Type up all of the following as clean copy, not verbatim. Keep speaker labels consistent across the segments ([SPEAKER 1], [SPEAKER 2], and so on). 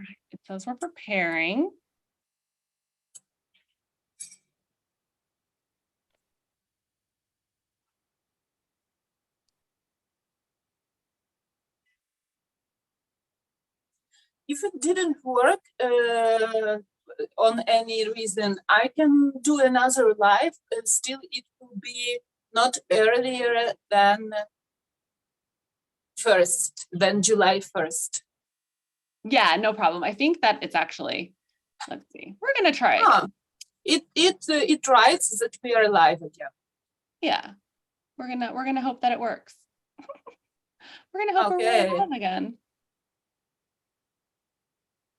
[SPEAKER 1] right, it says we're preparing.
[SPEAKER 2] If it didn't work on any reason, I can do another live, and still it will be not earlier than July 1st.
[SPEAKER 1] Yeah, no problem. I think that it's actually, let's see, we're gonna try it.
[SPEAKER 2] It writes that we are live again.
[SPEAKER 1] Yeah, we're gonna hope that it works. We're gonna hope
[SPEAKER 2] Okay.
[SPEAKER 1] we're live again.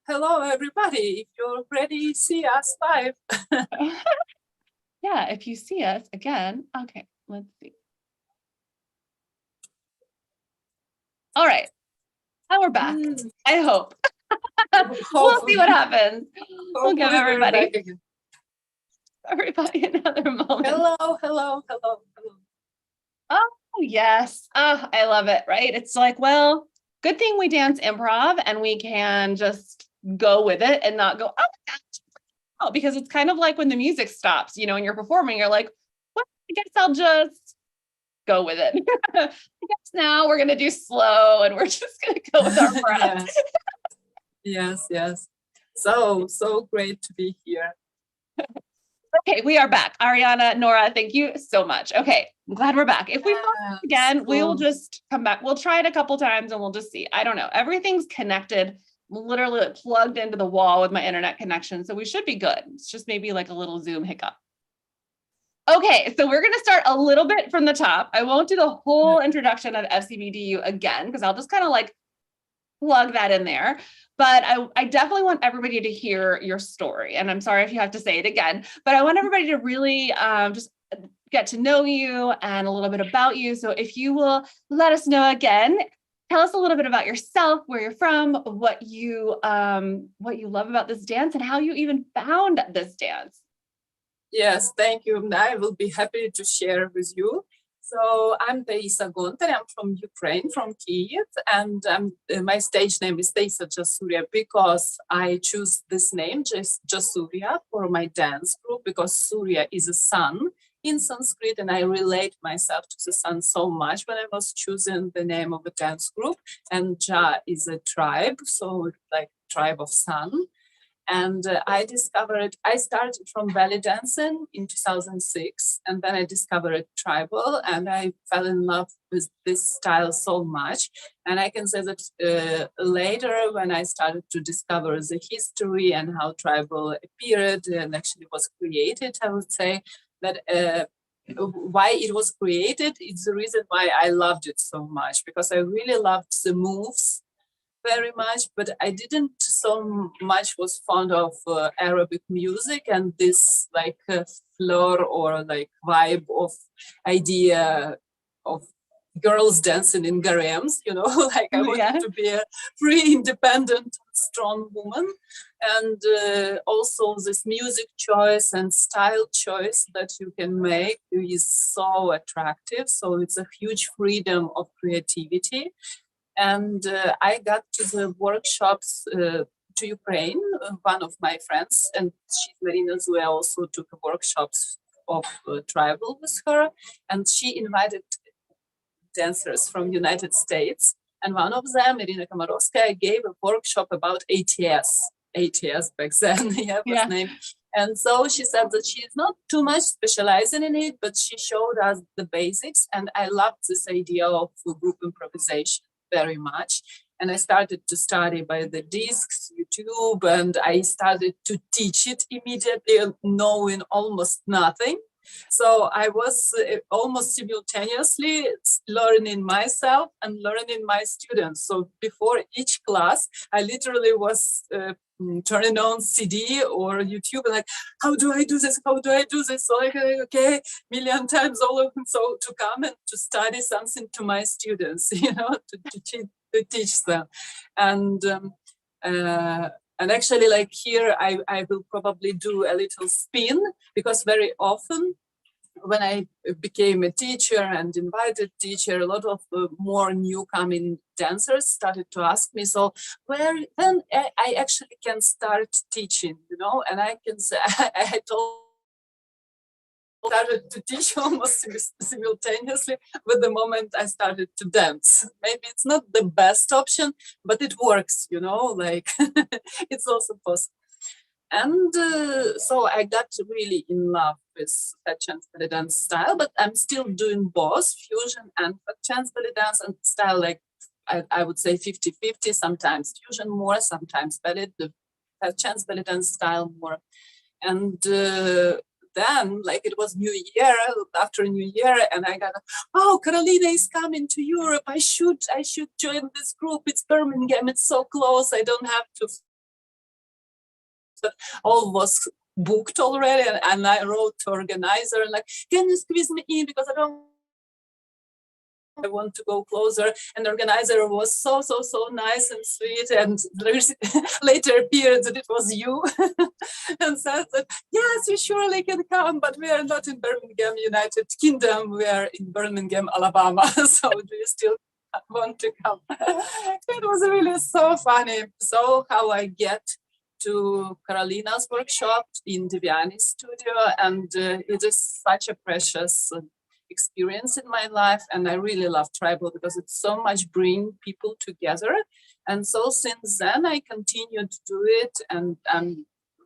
[SPEAKER 2] Hello, everybody. If you're ready, see us live.
[SPEAKER 1] Yeah, if you see us again. Okay, let's see. All right, now we're back. I hope. We'll see what happens. We'll give everybody another moment.
[SPEAKER 2] Hello.
[SPEAKER 1] Oh, yes. Oh, I love it, right? It's like, well, good thing we dance improv and we can just go with it and not go, oh, my gosh. Oh, because it's kind of like when the music stops, you know, and you're performing, you're like, well, I guess I'll just go with it. I guess now we're going to do slow and we're just going to go with our breath.
[SPEAKER 2] Yes. So great to be here.
[SPEAKER 1] Okay, we are back. Ariana, Nora, thank you so much. Okay, I'm glad we're back. If we fall again, we will just come back. We'll try it a couple times and we'll just see. I don't know. Everything's connected, literally plugged into the wall with my internet connection. So we should be good. It's just maybe like a little Zoom hiccup. Okay, so we're going to start a little bit from the top. I won't do the whole introduction of FCBDU again, because I'll just kind of like plug that in there. But I definitely want everybody to hear your story. And I'm sorry if you have to say it again, but I want everybody to really just get to know you and a little bit about you. So if you will let us know again, tell us a little bit about yourself, where you're from, what you love about this dance, and how you even found this dance.
[SPEAKER 2] Yes, thank you. I will be happy to share with you. So I'm Taisa. I'm from Ukraine, from Kyiv, and my stage name is Taisa Surya because I choose this name, just Surya, for my dance group, because Surya is a sun in Sanskrit, and I relate myself to the sun so much when I was choosing the name of a dance group. And Ja is a tribe, so like tribe of sun. And I started from belly dancing in 2006, and then I discovered tribal, and I fell in love with this style so much. And I can say that later, when I started to discover the history and how tribal appeared and actually was created, I would say that why it was created, it's the reason why I loved it so much, because I really loved the moves very much, but I didn't so much was fond of Arabic music and this like floor or like vibe of idea of girls dancing in garems, you know, like I wanted to be a free, independent, strong woman. And also this music choice and style choice that you can make is so attractive. So it's a huge freedom of creativity. And I got to the workshops to Ukraine. One of my friends, and she's Marina Zue, also took workshops of tribal with her, and she invited dancers from United States. And one of them, Irina Komarovskaya, gave a workshop about ATS back then, was named. And so she said that she is not too much specializing in it, but she showed us the basics. And I loved this idea of group improvisation very much. And I started to study by the discs, YouTube, and I started to teach it immediately, knowing almost nothing. So I was almost simultaneously learning myself and learning my students. So before each class, I literally was turning on CD or YouTube and like, how do I do this? How do I do this? So like, okay, million times all of them. So to come and to study something to my students, you know, to teach them. And actually, like here, I will probably do a little spin, because very often when I became a teacher and invited teacher, a lot of more new coming dancers started to ask me, so where then I actually can start teaching, you know, and I can say, I told started to teach almost simultaneously with the moment I started to dance. Maybe it's not the best option, but it works, you know, like it's also possible. And so I got really in love with Chance belly dance style, but I'm still doing both fusion and Chance belly dance and style, like I would say 50-50, sometimes fusion more, sometimes ballet, the Chance belly dance style more. And then, like, it was New Year, after New Year, and I got, oh, Carolina is coming to Europe. I should join this group. It's Birmingham. It's so close. I don't have to. But all was booked already, and I wrote to organizer, like, can you squeeze me in, because I want to go closer. And the organizer was so nice and sweet, and later appeared that it was you and said that, yes, you surely can come, but we are not in Birmingham, United Kingdom, we are in Birmingham, Alabama. So do you still want to come? It was really so funny. So how I get to Carolina's workshop in Diviani's studio, and it is such a precious experience in my life, and I really love tribal because it's so much bring people together. And so since then I continue to do it, and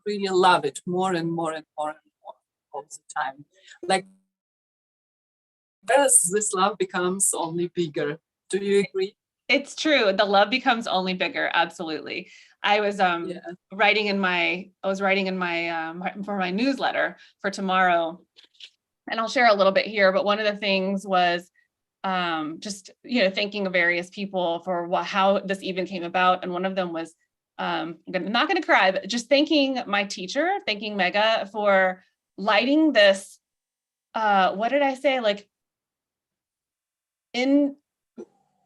[SPEAKER 2] really love it more and more and more and more all the time. Like, as this love becomes only bigger. Do you agree?
[SPEAKER 1] It's true. The love becomes only bigger. Absolutely. I was writing in my for my newsletter for tomorrow, and I'll share a little bit here, but one of the things was just, you know, thanking various people for how this even came about. And one of them was, I'm not going to cry, but just thanking my teacher, thanking Mega for lighting this, what did I say? Like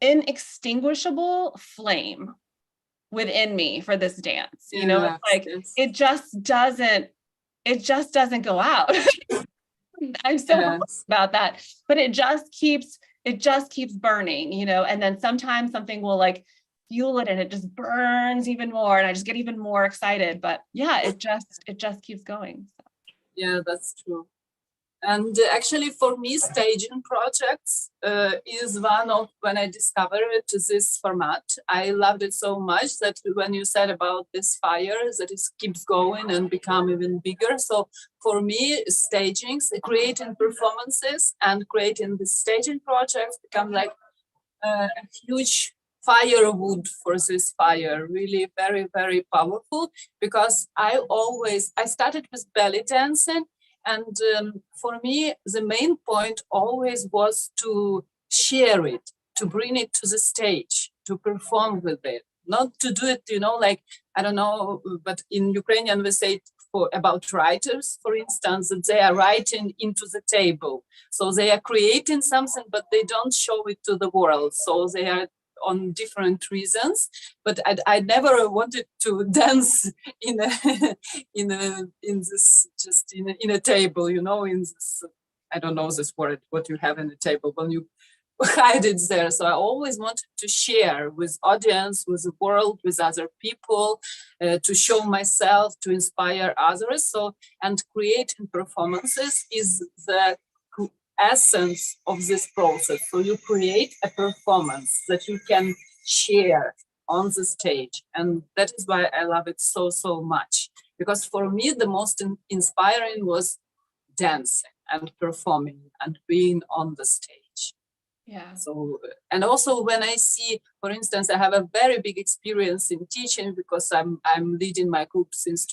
[SPEAKER 1] inextinguishable flame within me for this dance. You know, it's like, it just doesn't go out. I'm so about that, but it just keeps burning, you know, and then sometimes something will like fuel it and it just burns even more, and I just get even more excited. But yeah, it just keeps going. So.
[SPEAKER 2] Yeah, that's true. And actually, for me, staging projects is one of when I discovered this format. I loved it so much that when you said about this fire, that it keeps going and become even bigger. So for me, stagings, creating performances and creating the staging projects become like a huge firewood for this fire. Really very, very powerful, because I started with belly dancing. And for me, the main point always was to share it, to bring it to the stage, to perform with it, not to do it, you know, like, I don't know, but in Ukrainian we say about writers, for instance, that they are writing into the table. So they are creating something, but they don't show it to the world. So they are on different reasons, but I never wanted to dance in a table, you know, in this, I don't know this word, what you have in the table when you hide it there. So I always wanted to share with audience, with the world, with other people, to show myself, to inspire others. So, and creating performances is the essence of this process. So you create a performance that you can share on the stage, and that is why I love it so much, because for me the most inspiring was dancing and performing and being on the stage.
[SPEAKER 1] Yeah.
[SPEAKER 2] So, and also when I see, for instance, I have a very big experience in teaching, because I'm leading my group since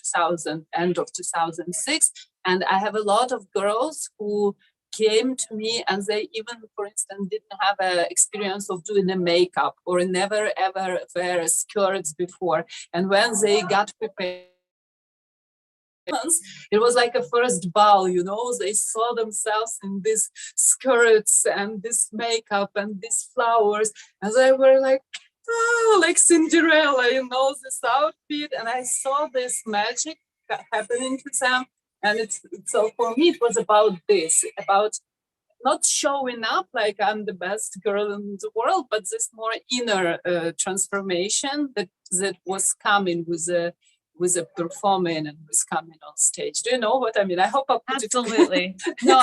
[SPEAKER 2] end of 2006, and I have a lot of girls who came to me, and they even, for instance, didn't have an experience of doing a makeup or never ever wear skirts before. And when they got prepared, it was like a first ball, you know, they saw themselves in these skirts and this makeup and these flowers, and they were like, oh, like Cinderella, you know, this outfit. And I saw this magic happening to them. And so for me, it was about this, about not showing up like I'm the best girl in the world, but this more inner transformation that was coming with a performing and with coming on stage. Do you know what I mean? I hope I put
[SPEAKER 1] Absolutely.
[SPEAKER 2] it.
[SPEAKER 1] No,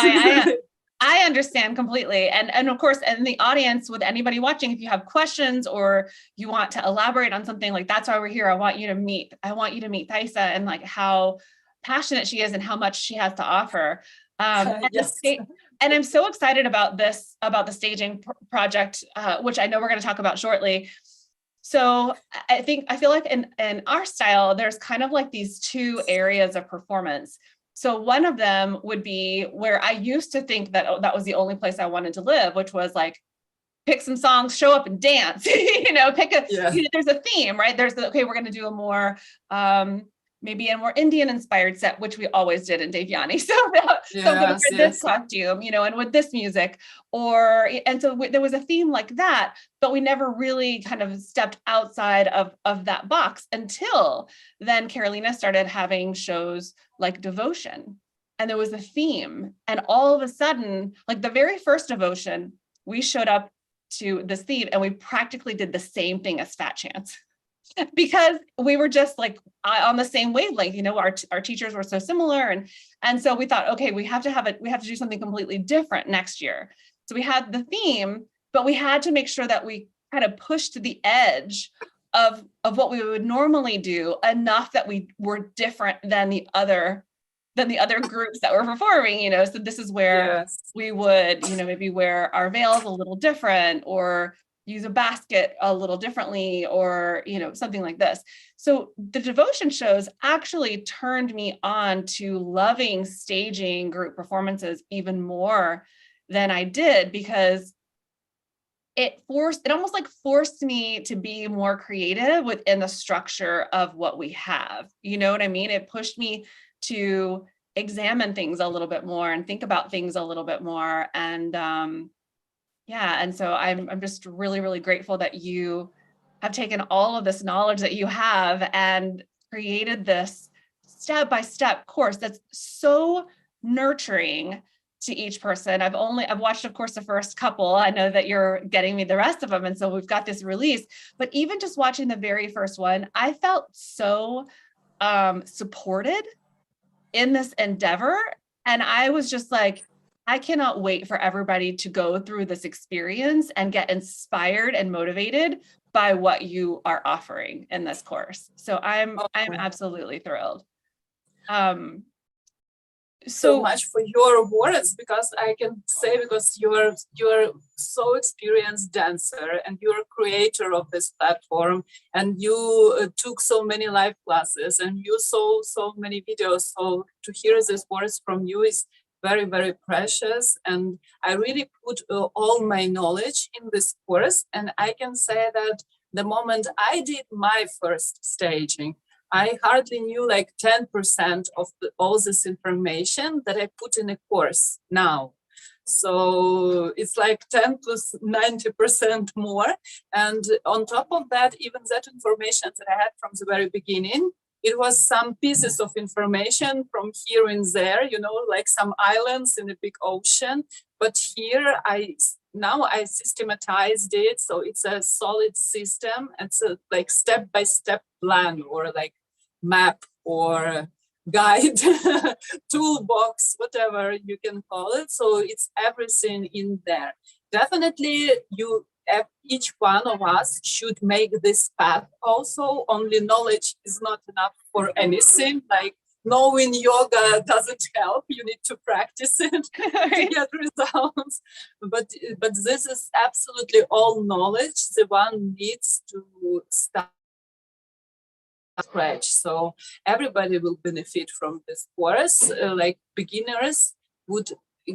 [SPEAKER 1] I understand completely. And of course, in the audience, with anybody watching, if you have questions or you want to elaborate on something, like that's why we're here. I want you to meet Taisa and like how passionate she is and how much she has to offer.
[SPEAKER 2] Yes.
[SPEAKER 1] And I'm so excited about the staging project, which I know we're going to talk about shortly. So I feel like in our style, there's kind of like these two areas of performance. So one of them would be where I used to think that that was the only place I wanted to live, which was like, pick some songs, show up and dance, there's a theme, right? Okay, we're going to do a more, maybe a more Indian inspired set, which we always did in Devyani. So this costume, and with this music, and so there was a theme like that, but we never really kind of stepped outside of that box until then Carolina started having shows like Devotion, and there was a theme. And all of a sudden, like the very first Devotion, we showed up to this theme and we practically did the same thing as Fat Chance. Because we were just like on the same wavelength, our teachers were so similar. And so we thought, okay, we have to do something completely different next year. So we had the theme, but we had to make sure that we kind of pushed to the edge of what we would normally do enough that we were different than the other groups that were performing, so this is where we would, maybe wear our veils a little different or use a basket a little differently or, something like this. So the Devotion shows actually turned me on to loving staging group performances even more than I did, because it almost like forced me to be more creative within the structure of what we have. You know what I mean? It pushed me to examine things a little bit more and think about things a little bit more. And and so I'm just really, really grateful that you have taken all of this knowledge that you have and created this step-by-step course that's so nurturing to each person. I've watched, of course, the first couple. I know that you're getting me the rest of them. And so we've got this release, but even just watching the very first one, I felt so supported in this endeavor. And I was just like, I cannot wait for everybody to go through this experience and get inspired and motivated by what you are offering in this course. So I'm absolutely thrilled.
[SPEAKER 2] So much for your words, because I can say, because you're so experienced dancer and you're a creator of this platform, and you took so many live classes and you saw so many videos. So to hear these words from you is very, very precious. And I really put all my knowledge in this course. And I can say that the moment I did my first staging, I hardly knew like 10% of all this information that I put in a course now. So it's like 10 plus 90% more. And on top of that, even that information that I had from the very beginning, it was some pieces of information from here and there, like some islands in a big ocean. But here now I systematized it. So it's a solid system. It's a like step-by-step plan or like map or guide, toolbox, whatever you can call it. So it's everything in there. Definitely each one of us should make this path also. Only knowledge is not enough for anything. Like knowing yoga doesn't help. You need to practice it to get results. But this is absolutely all knowledge the one needs to start scratch. So everybody will benefit from this course. Like beginners would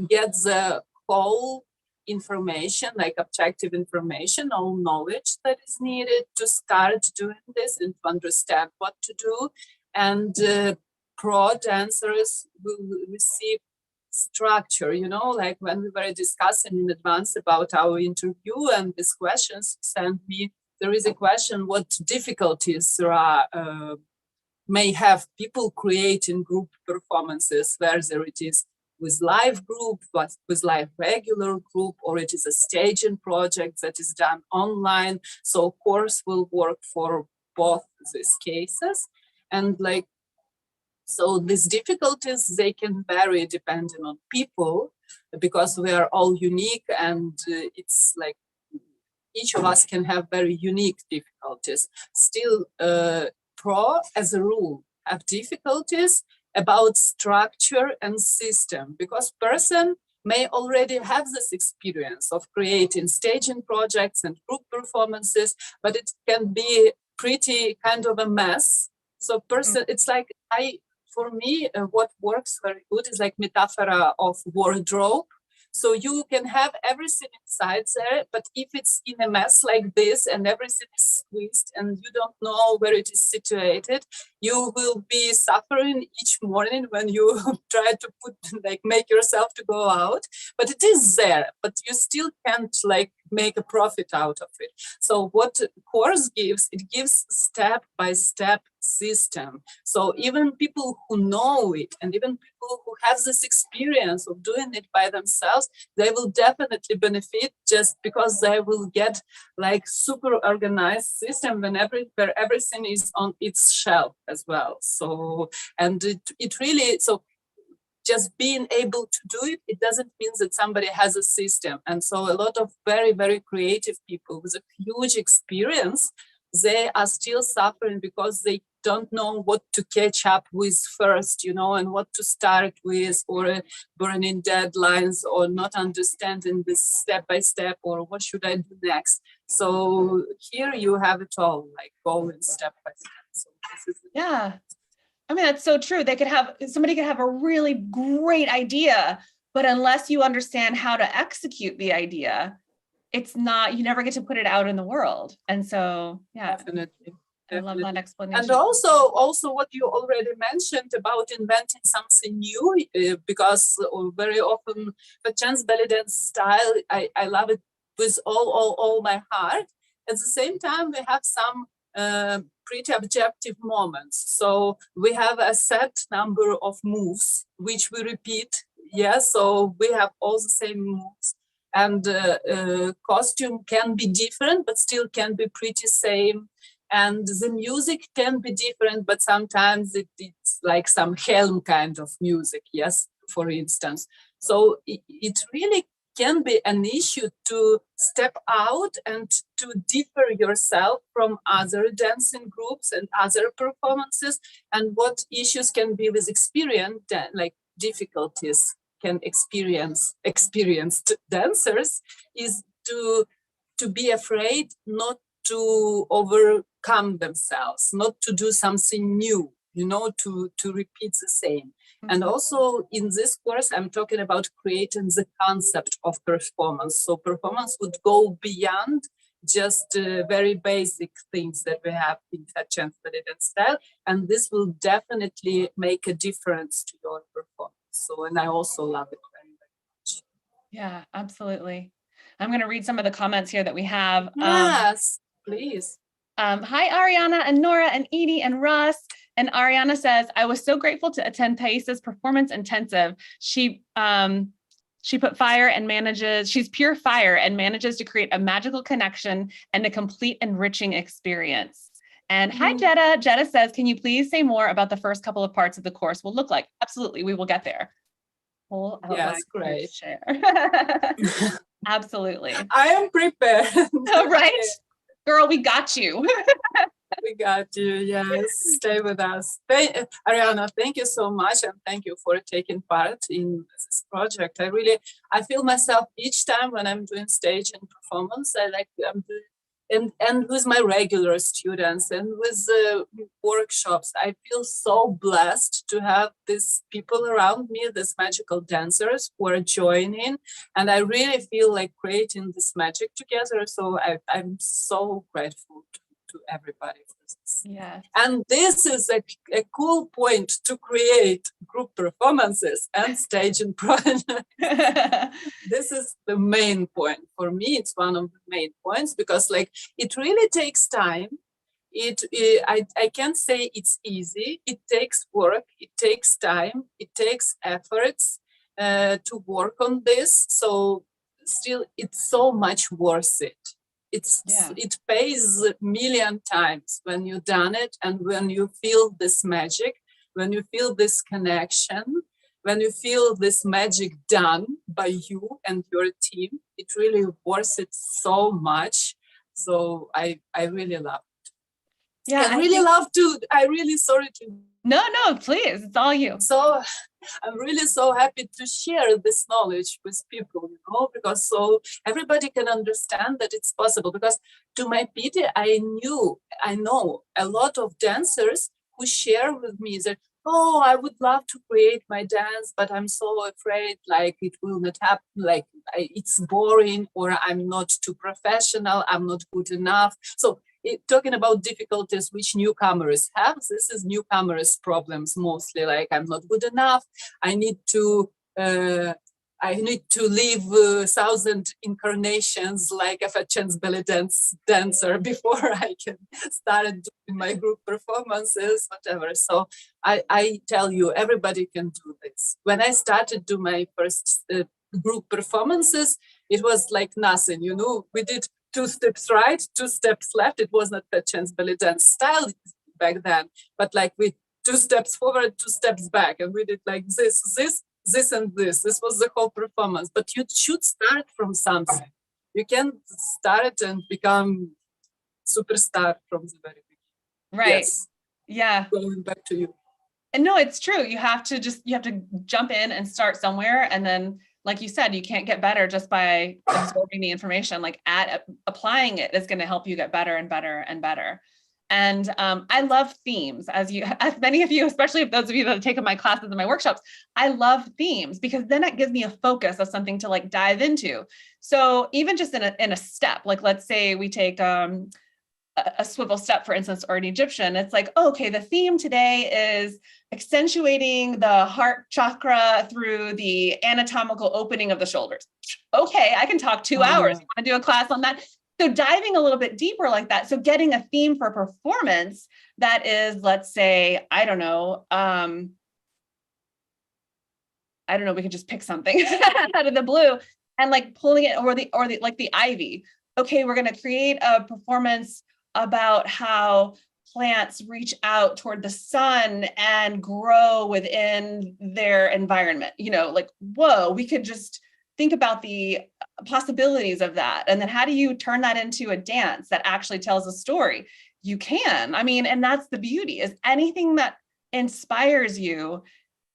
[SPEAKER 2] get the whole information, like objective information, all knowledge that is needed to start doing this and to understand what to do. And pro dancers will receive structure, like when we were discussing in advance about our interview and these questions sent me, there is a question, what difficulties there are may have people creating group performances, whether it is with live group, with live regular group, or it is a staging project that is done online. So course will work for both these cases. And like, so these difficulties, they can vary depending on people, because we are all unique, and it's like each of us can have very unique difficulties. Still, pro, as a rule, have difficulties about structure and system, because person may already have this experience of creating staging projects and group performances, but it can be pretty kind of a mess. So person, it's like for me, what works very good is like metaphor of wardrobe. So you can have everything inside there, but if it's in a mess like this and everything is squeezed and you don't know where it is situated, you will be suffering each morning when you try to make yourself to go out. But it is there, but you still can't like make a profit out of it. So what course gives, it gives step-by-step system. So even people who know it, and even people who have this experience of doing it by themselves, they will definitely benefit, just because they will get like super organized system where everything is on its shelf as well. So, and it really, so just being able to do it, it doesn't mean that somebody has a system. And so a lot of very, very creative people with a huge experience, they are still suffering because they don't know what to catch up with first, you know, and what to start with, or burning deadlines, or not understanding this step by step, or what should I do next. So here you have it all, like going step by step. So this is
[SPEAKER 1] yeah. I mean, that's so true. Somebody could have a really great idea, but unless you understand how to execute the idea, it's not, you never get to put it out in the world. And so, yeah,
[SPEAKER 2] definitely.
[SPEAKER 1] I love that explanation.
[SPEAKER 2] And also what you already mentioned about inventing something new, because very often the chance belly dance style, I love it with all my heart. At the same time, we have some pretty objective moments. So we have a set number of moves, which we repeat. Yeah, so we have all the same moves. And costume can be different, but still can be pretty same. And the music can be different, but sometimes it's like some Helm kind of music, yes, for instance. So it really can be an issue to step out and to differ yourself from other dancing groups and other performances. And what issues can be with experience, like difficulties can experienced dancers, is to be afraid not to overcome themselves, not to do something new, you know, to repeat the same. And also in this course, I'm talking about creating the concept of performance. So performance would go beyond just very basic things that we have in such and style. And this will definitely make a difference to your performance. So, and I also love it very, very much.
[SPEAKER 1] Yeah, absolutely. I'm going to read some of the comments here that we have.
[SPEAKER 2] Yes, please.
[SPEAKER 1] Hi, Ariana and Nora and Edie and Russ. And Ariana says, I was so grateful to attend Taisa's performance intensive. She put fire and she's pure fire and manages to create a magical connection and a complete enriching experience. And hi, Jetta. Jetta says, can you please say more about the first couple of parts of the course will look like? Absolutely, we will get there.
[SPEAKER 2] Yes, great.
[SPEAKER 1] Share. Absolutely.
[SPEAKER 2] I am prepared.
[SPEAKER 1] Right? Girl, we got you.
[SPEAKER 2] We got you. Yes, stay with us. Ariana, thank you so much, and thank you for taking part in this project. I feel myself each time when I'm doing stage and performance. And with my regular students and with the workshops, I feel so blessed to have these people around me, these magical dancers who are joining. And I really feel like creating this magic together. So I'm so grateful to everybody for this.
[SPEAKER 1] Yeah.
[SPEAKER 2] And this is a cool point to create group performances and staging projects. This is the main point. For me, it's one of the main points, because like it really takes time I can't say it's easy. It takes work, it takes time, it takes efforts to work on this. So still, it's so much worth it. It pays a million times when you've done it, and when you feel this magic, when you feel this connection, when you feel this magic done by you and your team. It really worth it so much. So I really love.
[SPEAKER 1] Yeah,
[SPEAKER 2] I really love to. I really sorry to.
[SPEAKER 1] No, please, it's all you.
[SPEAKER 2] So I'm really so happy to share this knowledge with people, because so everybody can understand that it's possible. Because to my pity, I know a lot of dancers who share with me that, oh, I would love to create my dance, but I'm so afraid like it will not happen, like it's boring, or I'm not too professional, I'm not good enough. So talking about difficulties which newcomers have, this is newcomers' problems mostly, like I'm not good enough, I need to live 1,000 incarnations like a chance belly dancer before I can start doing my group performances, whatever. So I tell you, everybody can do this. When I started to do my first group performances, it was like nothing, we did 2 steps right, 2 steps left. It was not a chance belly dance style back then, but like we 2 steps forward, 2 steps back, and we did like this, and this. This was the whole performance. But you should start from something. You can start and become superstar from the very beginning.
[SPEAKER 1] Right.
[SPEAKER 2] Yes.
[SPEAKER 1] Yeah.
[SPEAKER 2] Going back to you.
[SPEAKER 1] And no, it's true. You have to jump in and start somewhere. And then, like you said, you can't get better just by absorbing the information. Like applying it is going to help you get better and better and better. And I love themes, as many of you, especially if those of you that have taken my classes and my workshops, I love themes because then it gives me a focus of something to like dive into. So even just in a step, like let's say we take a swivel step, for instance, or an Egyptian, it's like, okay, the theme today is accentuating the heart chakra through the anatomical opening of the shoulders. Okay, I can talk 2 hours. You want to do a class on that? So diving a little bit deeper like that. So getting a theme for performance that is, let's say, I don't know, we can just pick something out of the blue and like pulling it, or the like the ivy. Okay, we're going to create a performance about how plants reach out toward the sun and grow within their environment. Like, whoa, we could just think about the possibilities of that. And then how do you turn that into a dance that actually tells a story? You can. I mean, and that's the beauty, is anything that inspires you,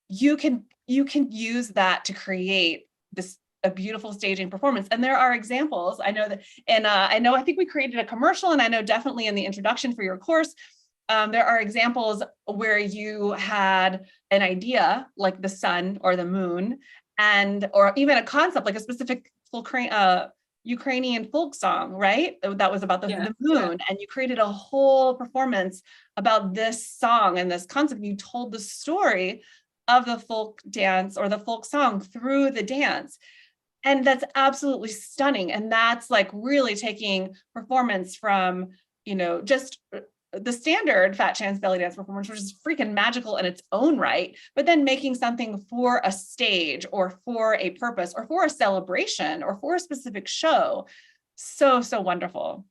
[SPEAKER 1] you can use that to create a beautiful staging performance. And there are examples. I know that, and I think we created a commercial, and I know definitely in the introduction for your course, there are examples where you had an idea like the sun or the moon, or even a concept like a specific Ukrainian folk song, right? That was about the moon, and you created a whole performance about this song and this concept. You told the story of the folk dance or the folk song through the dance. And that's absolutely stunning. And that's like really taking performance from, just the standard fat chance belly dance performance, which is freaking magical in its own right, but then making something for a stage or for a purpose or for a celebration or for a specific show. So, so wonderful.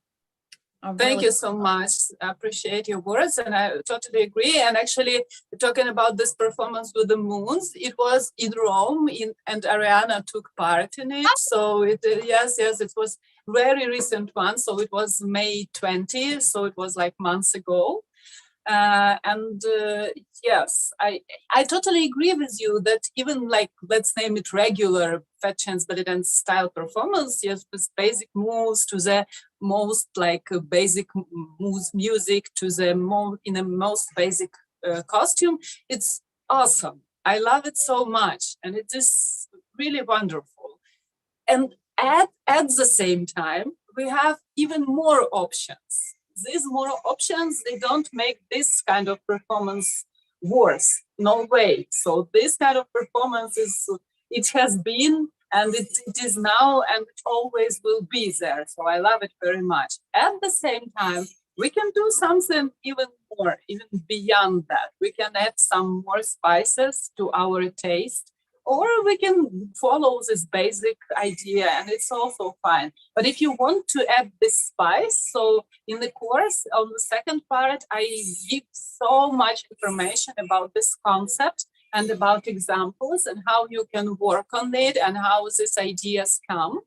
[SPEAKER 2] Thank you so much. I appreciate your words, and I totally agree. And actually, talking about this performance with the moons, it was in Rome, and Ariana took part in it. So yes, it was very recent one. So it was May 20th. So it was like months ago. Yes, I totally agree with you that even like, let's name it regular fat chance belly dance style performance, yes, with basic moves to the most like basic moves music to the most basic costume, it's awesome. I love it so much, and it is really wonderful. And at the same time, we have even more options. These more options, they don't make this kind of performance worse. No way. So this kind of performance it has been, and it is now, and it always will be there. So I love it very much. At the same time, we can do something even more, even beyond that. We can add some more spices to our taste, or we can follow this basic idea, and it's also fine. But if you want to add this spice, so in the course, on the second part, I give so much information about this concept and about examples and how you can work on it and how these ideas come.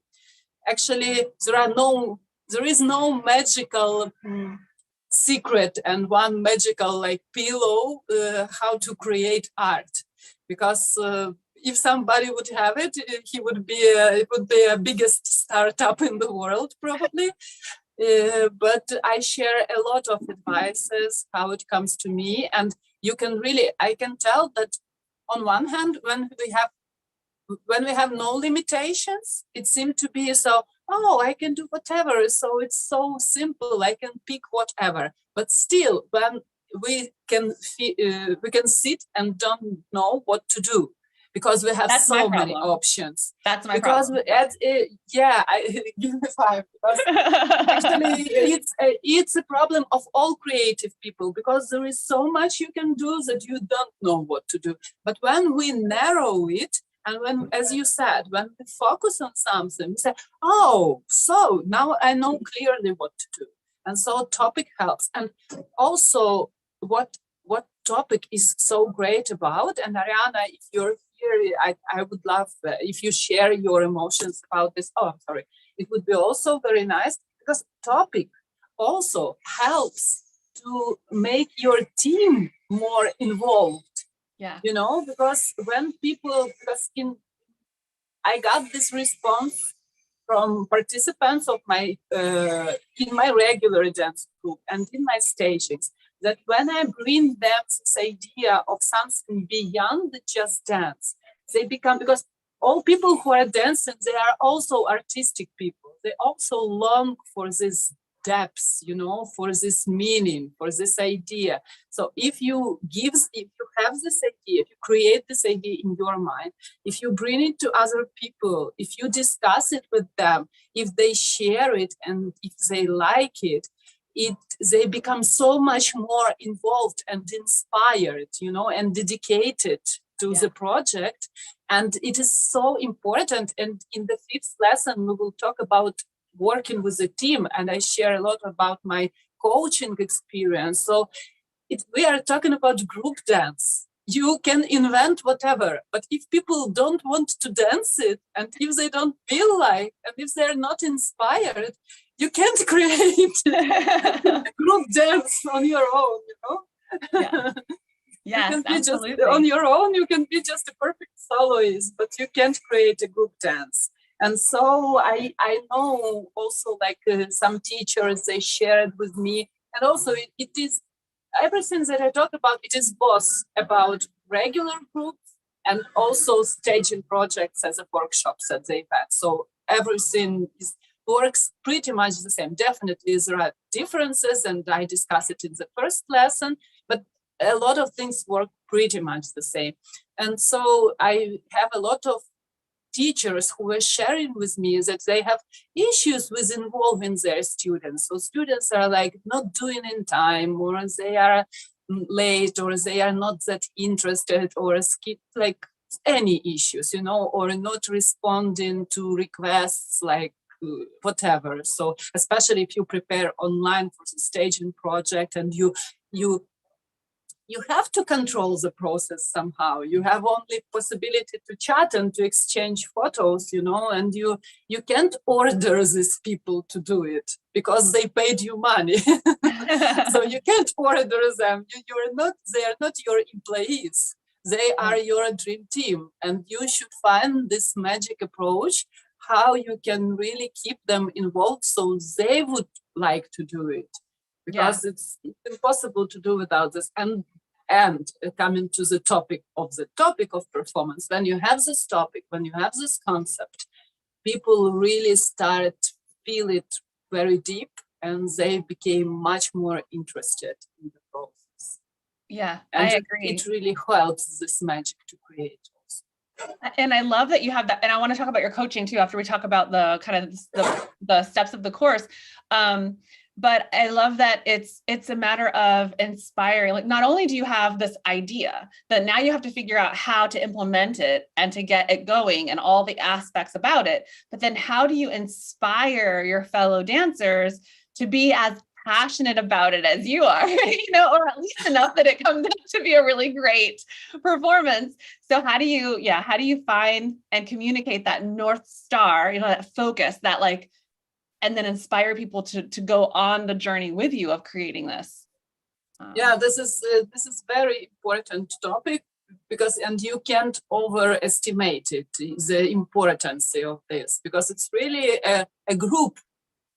[SPEAKER 2] Actually, there is no magical secret and one magical like pillow how to create art, because if somebody would have it, he would be it would be a biggest startup in the world probably. But I share a lot of advices how it comes to me, and I can tell that on one hand, when we have no limitations, it seemed to be so, oh, I can do whatever. So it's so simple. I can pick whatever. But still, when we can sit and don't know what to do, because we have so many options.
[SPEAKER 1] That's my problem.
[SPEAKER 2] Give me 5. Actually, it's a problem of all creative people, because there is so much you can do that you don't know what to do. But when we narrow it, and when, as you said, when we focus on something, we say, oh, so now I know clearly what to do. And so topic helps. And also what topic is so great about, and Ariana, if you're here, I would love if you share your emotions about this. Oh, I'm sorry. It would be also very nice, because topic also helps to make your team more involved.
[SPEAKER 1] Yeah.
[SPEAKER 2] You know, because when I got this response from participants of my in my regular dance group and in my stagings, that when I bring them this idea of something beyond just dance, they become, because all people who are dancing, they are also artistic people. They also long for this depth, you know, for this meaning, for this idea. So if you have this idea, if you create this idea in your mind, if you bring it to other people, if you discuss it with them, if they share it and if they like it, they become so much more involved and inspired, you know, and dedicated to the project. And it is so important. And in the 5th lesson, we will talk about working with a team, and I share a lot about my coaching experience. So we are talking about group dance. You can invent whatever, but if people don't want to dance it, and if they don't feel like, and if they're not inspired, you can't create a group dance on your own, you know?
[SPEAKER 1] Yeah. Yes,
[SPEAKER 2] you can
[SPEAKER 1] absolutely.
[SPEAKER 2] be on your own, you can be just a perfect soloist, but you can't create a group dance. And so I know also like some teachers, they shared with me, and also it is everything that I talk about, it is both about regular groups and also staging projects as a workshops that they've had. So everything works pretty much the same. Definitely there are differences, and I discuss it in the 1st lesson, but a lot of things work pretty much the same. And so I have a lot of teachers who were sharing with me that they have issues with involving their students. So students are like not doing in time, or they are late, or they are not that interested, or skip like any issues, you know, or not responding to requests like whatever. So especially if you prepare online for the staging project, and you have to control the process somehow. You have only possibility to chat and to exchange photos, you know, and you can't order these people to do it because they paid you money. So you can't order them. They are not your employees. They are your dream team, and you should find this magic approach, how you can really keep them involved so they would like to do it. Because it's impossible to do without this. And coming to the topic of performance, when you have this topic, when you have this concept, people really start feel it very deep, and they became much more interested in the process.
[SPEAKER 1] Yeah,
[SPEAKER 2] and
[SPEAKER 1] I agree.
[SPEAKER 2] It really helps this magic to create.
[SPEAKER 1] And I love that you have that. And I want to talk about your coaching too, after we talk about the kind of the steps of the course. But I love that it's a matter of inspiring. Like, not only do you have this idea, but now you have to figure out how to implement it and to get it going and all the aspects about it. But then how do you inspire your fellow dancers to be as passionate about it as you are, or at least enough that it comes out to be a really great performance. So how do you find and communicate that North Star, that focus, that like, and then inspire people to go on the journey with you of creating this?
[SPEAKER 2] Yeah, this is very important topic, because, and you can't overestimate it, the importance of this, because it's really a group.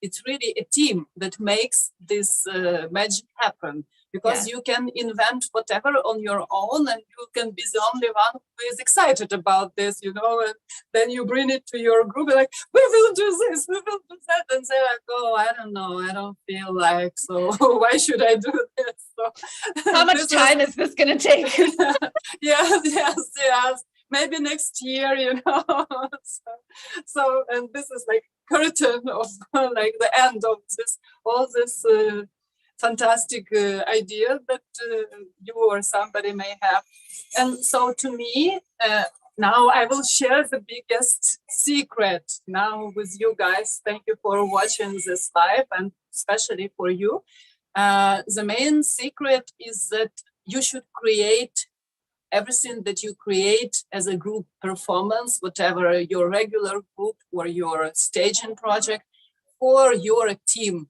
[SPEAKER 2] It's really a team that makes this magic happen, because you can invent whatever on your own, and you can be the only one who is excited about this, and then you bring it to your group, like, we will do this, we will do that, and they're like, oh, I don't know, I don't feel like, so why should I do this? So,
[SPEAKER 1] how much time is this going to take?
[SPEAKER 2] yes. Maybe next year, so, and this is like curtain of like the end of all this fantastic idea that you or somebody may have. And so to me, now I will share the biggest secret now with you guys. Thank you for watching this live, and especially for you. The main secret is that you should create everything that you create as a group performance, whatever your regular group or your staging project, for your team.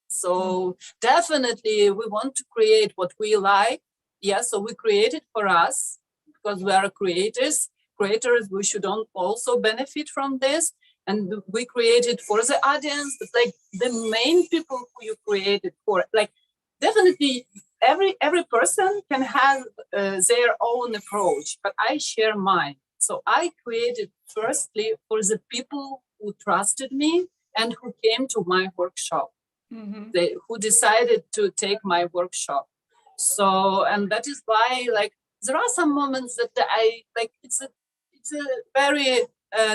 [SPEAKER 2] So definitely we want to create what we like. Yeah, so we create it for us because we are creators. Creators, we should also benefit from this. And we create it for the audience, but like the main people who you create it for, like definitely every person can have their own approach, but I share mine. So I created firstly for the people who trusted me and who came to my workshop, who decided to take my workshop. So, and that is why, like, there are some moments that I like. It's a very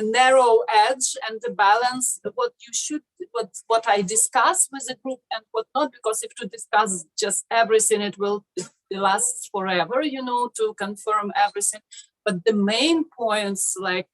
[SPEAKER 2] narrow edge and the balance, what I discuss with the group and what not, because if to discuss just everything, it lasts forever, to confirm everything. But the main points, like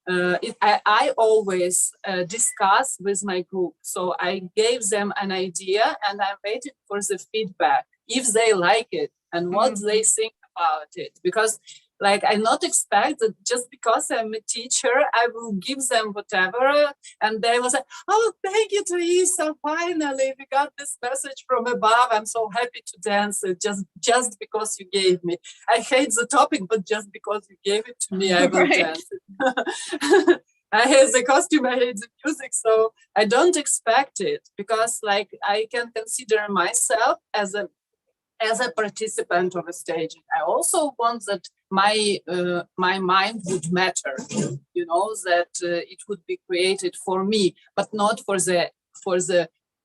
[SPEAKER 2] I always discuss with my group. So I gave them an idea and I waited for the feedback, if they like it and what they think about it. Because like, I not expect that just because I'm a teacher, I will give them whatever. And they will say, oh, thank you, Taisa, finally, we got this message from above. I'm so happy to dance just because you gave me. I hate the topic, but just because you gave it to me, I will dance it. I hate the costume, I hate the music, so I don't expect it, because like I can consider myself as a participant of a stage. I also want that my mind would matter, that it would be created for me, but not for the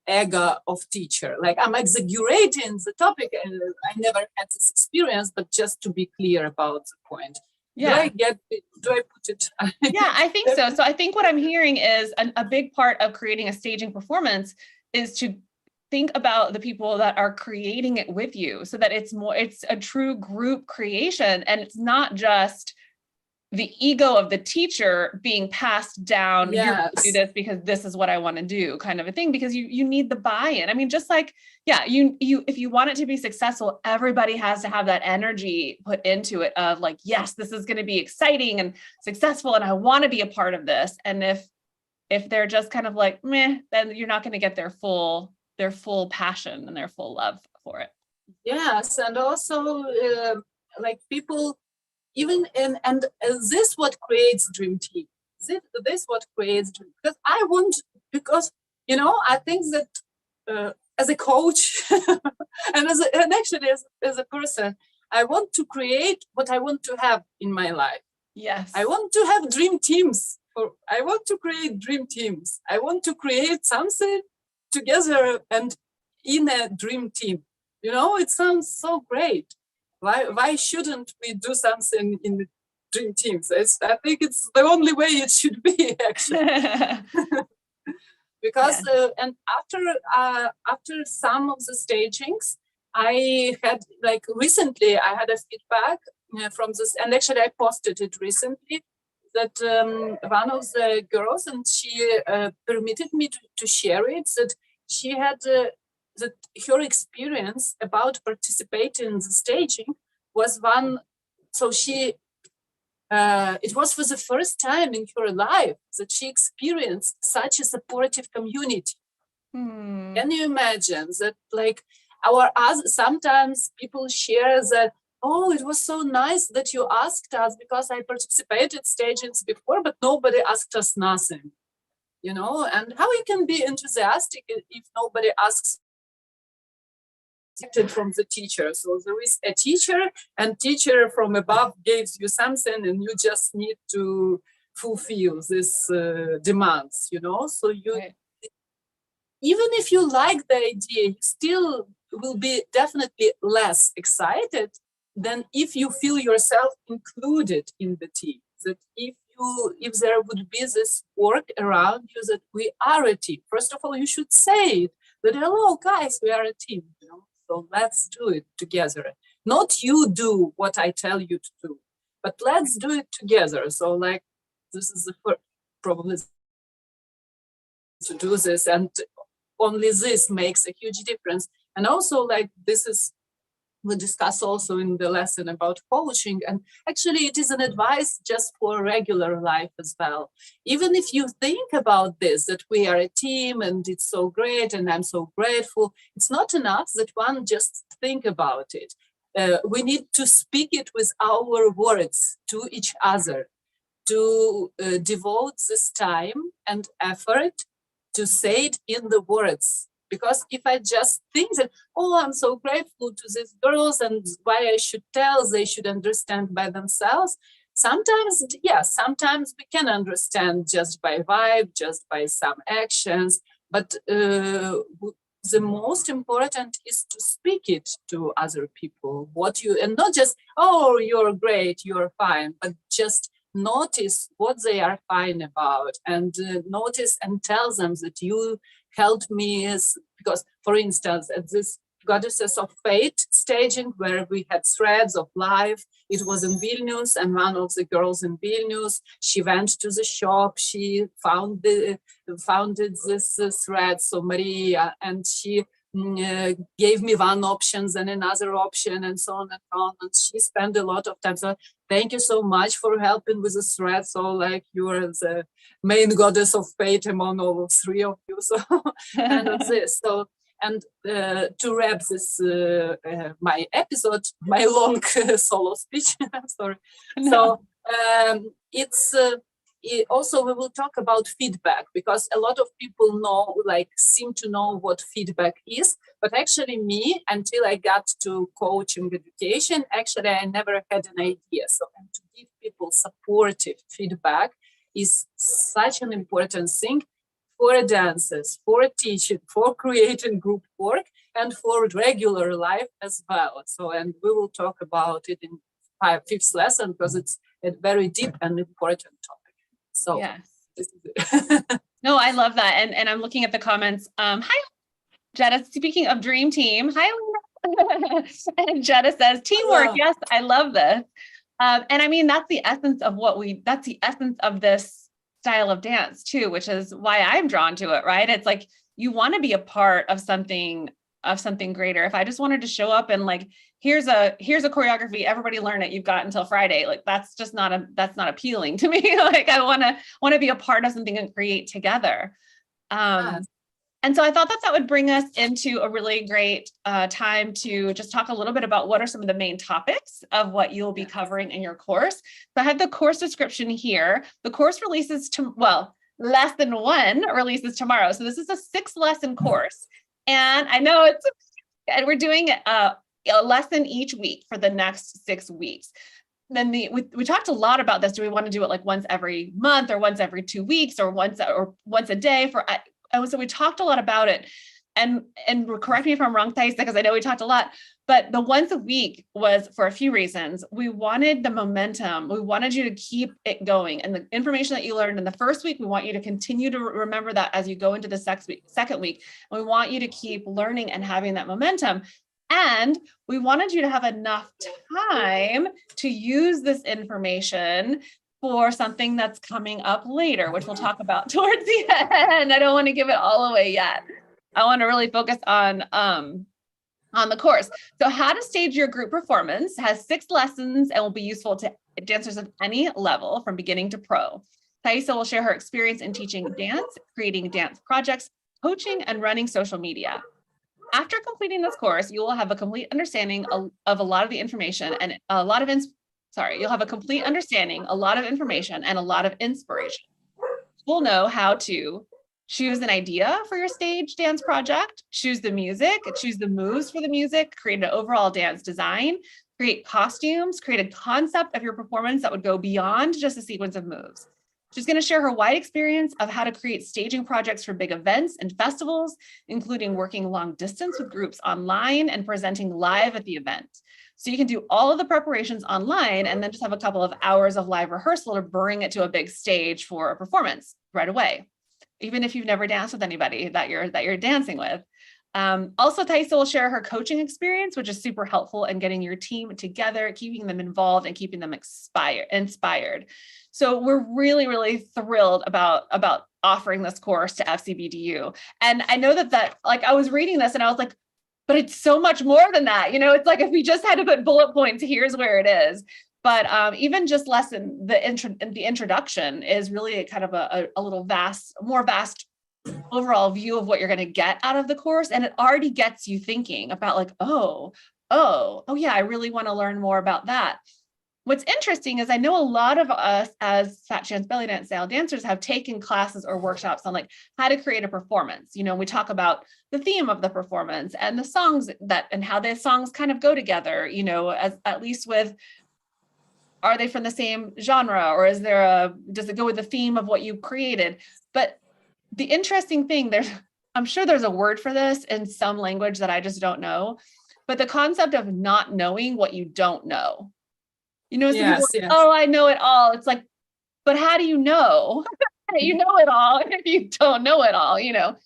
[SPEAKER 2] ego of teacher. Like, I'm exaggerating the topic, and I never had this experience, but just to be clear about the point.
[SPEAKER 1] Yeah.
[SPEAKER 2] Do I put it?
[SPEAKER 1] Yeah, I think so. So I think what I'm hearing is a big part of creating a staging performance is to think about the people that are creating it with you, so that it's a true group creation, and it's not just the ego of the teacher being passed down.
[SPEAKER 2] Yes.
[SPEAKER 1] You're going to do this because this is what I want to do, kind of a thing, because you need the buy-in. I mean, just like, you if you want it to be successful, everybody has to have that energy put into it of like, yes, this is going to be exciting and successful, and I want to be a part of this. And if they're just kind of like, meh, then you're not going to get their full passion and their full love for it.
[SPEAKER 2] Yes, and also like people, even and this what creates dream team. This what creates dream, because I think that as a coach and actually as a person, I want to create what I want to have in my life.
[SPEAKER 1] Yes,
[SPEAKER 2] I want to have dream teams. I want to create dream teams. I want to create something together and in a dream team. It sounds so great. Why shouldn't we do something in the dream teams? I think it's the only way it should be, actually. because and after some of the stagings, I had like recently I had a feedback from this, and actually I posted it recently, that one of the girls, and she permitted me to share it, that she had that her experience about participating in the staging was one. So she it was for the first time in her life that she experienced such a supportive community. Can you imagine that? Like sometimes people share that, oh, it was so nice that you asked us because I participated stagings before, but nobody asked us nothing, and how you can be enthusiastic if nobody asks from the teacher. So there is a teacher, and teacher from above gives you something, and you just need to fulfill these demands, so you right. Even if you like the idea, you still will be definitely less excited than if you feel yourself included in the team. That if there would be this work around you, that we are a team. First of all, you should say that, hello guys, we are a team, so let's do it together. Not you do what I tell you to do, but let's do it together. So like, this is the first, probably to do this, and only this makes a huge difference. And also, like, we discuss also in the lesson about coaching, and actually it is an advice just for regular life as well. Even if you think about this, that we are a team and it's so great and I'm so grateful, it's not enough that one just think about it. We need to speak it with our words to each other, to devote this time and effort to say it in the words. Because if I just think that, oh, I'm so grateful to these girls and why I should tell, they should understand by themselves. Sometimes we can understand just by vibe, just by some actions. But the most important is to speak it to other people. And not just, oh, you're great, you're fine, but just notice what they are fine about, and notice and tell them that you helped me. Because, for instance, at this Goddesses of Fate staging, where we had threads of life, it was in Vilnius, and one of the girls in Vilnius, she went to the shop, she founded this thread, so Maria, and she gave me one option, then another option, and so on and so on. And she spent a lot of time. So thank you so much for helping with the thread. So like, you are the main goddess of fate among all three of you. So kind of this. So, and to wrap this my episode, my long solo speech. Sorry. No. So it's. Also, we will talk about feedback, because a lot of people seem to know what feedback is, but actually me, until I got to coaching education, actually I never had an idea. So, and to give people supportive feedback is such an important thing for dancers, for teaching, for creating group work, and for regular life as well. So, and we will talk about it in fifth lesson, because it's a very deep and important topic. So yes.
[SPEAKER 1] No, I love that. And I'm looking at the comments. Hi, Jetta. Speaking of dream team, hi. And Jetta says, teamwork. Hello. Yes, I love this. And I mean, that's the essence of that's the essence of this style of dance too, which is why I'm drawn to it, right? It's like, you want to be a part of something greater. If I just wanted to show up and like, here's a choreography, everybody learn it, you've got until Friday, like that's not appealing to me. Like, I want to be a part of something and create together. And so I thought that would bring us into a really great time to just talk a little bit about what are some of the main topics of what you'll be covering in your course. So I have the course description here. The course releases lesson 1 releases tomorrow. So this is a 6-lesson course. And I know and we're doing a lesson each week for the next 6 weeks. Then we talked a lot about this. Do we want to do it like once every month, or once every 2 weeks, or once a day? So we talked a lot about it. and correct me if I'm wrong, Taisa, because I know we talked a lot, but the once a week was for a few reasons. We wanted the momentum. We wanted you to keep it going. And the information that you learned in the first week, we want you to continue to remember that as you go into the second week. And we want you to keep learning and having that momentum. And we wanted you to have enough time to use this information for something that's coming up later, which we'll talk about towards the end. I don't want to give it all away yet. I want to really focus on the course. So how to stage your group performance has 6 lessons and will be useful to dancers of any level from beginning to pro. Taisa will share her experience in teaching dance, creating dance projects, coaching, and running social media. After completing this course, you will have a complete understanding of a lot of the information and you'll have a complete understanding, a lot of information, and a lot of inspiration. We'll know how to choose an idea for your stage dance project, choose the music, choose the moves for the music, create an overall dance design, create costumes, create a concept of your performance that would go beyond just a sequence of moves. She's going to share her wide experience of how to create staging projects for big events and festivals, including working long distance with groups online and presenting live at the event. So you can do all of the preparations online and then just have a couple of hours of live rehearsal to bring it to a big stage for a performance right away, even if you've never danced with anybody that you're dancing with. Also, Taisa will share her coaching experience, which is super helpful in getting your team together, keeping them involved, and keeping them inspired. So we're really, really thrilled about offering this course to FCBDU. And I know that like I was reading this and I was like, but it's so much more than that. You know, it's like if we just had to put bullet points, here's where it is. But even just the introduction is really kind of a little more vast overall view of what you're going to get out of the course. And it already gets you thinking about like, oh yeah, I really want to learn more about that. What's interesting is I know a lot of us as Fat Chance Belly Dance style dancers have taken classes or workshops on like how to create a performance. You know, we talk about the theme of the performance and the songs and how the songs kind of go together, you know, at least with, are they from the same genre, or does it go with the theme of what you created? But the interesting thing, I'm sure there's a word for this in some language that I just don't know, but the concept of not knowing what you don't know. You know, yes. Oh, I know it all. It's like, but how do you know that you know it all if you don't know it all, you know?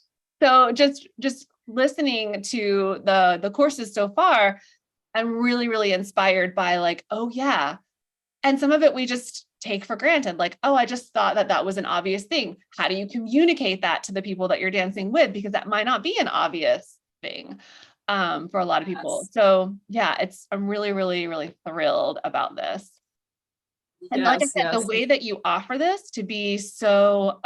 [SPEAKER 1] So just listening to the courses so far, I'm really, really inspired by like, oh yeah. And some of it we just take for granted, like, oh, I just thought that was an obvious thing. How do you communicate that to the people that you're dancing with? Because that might not be an obvious thing for a lot of people. So yeah, I'm really, really, really thrilled about this. And like I said, the way that you offer this to be so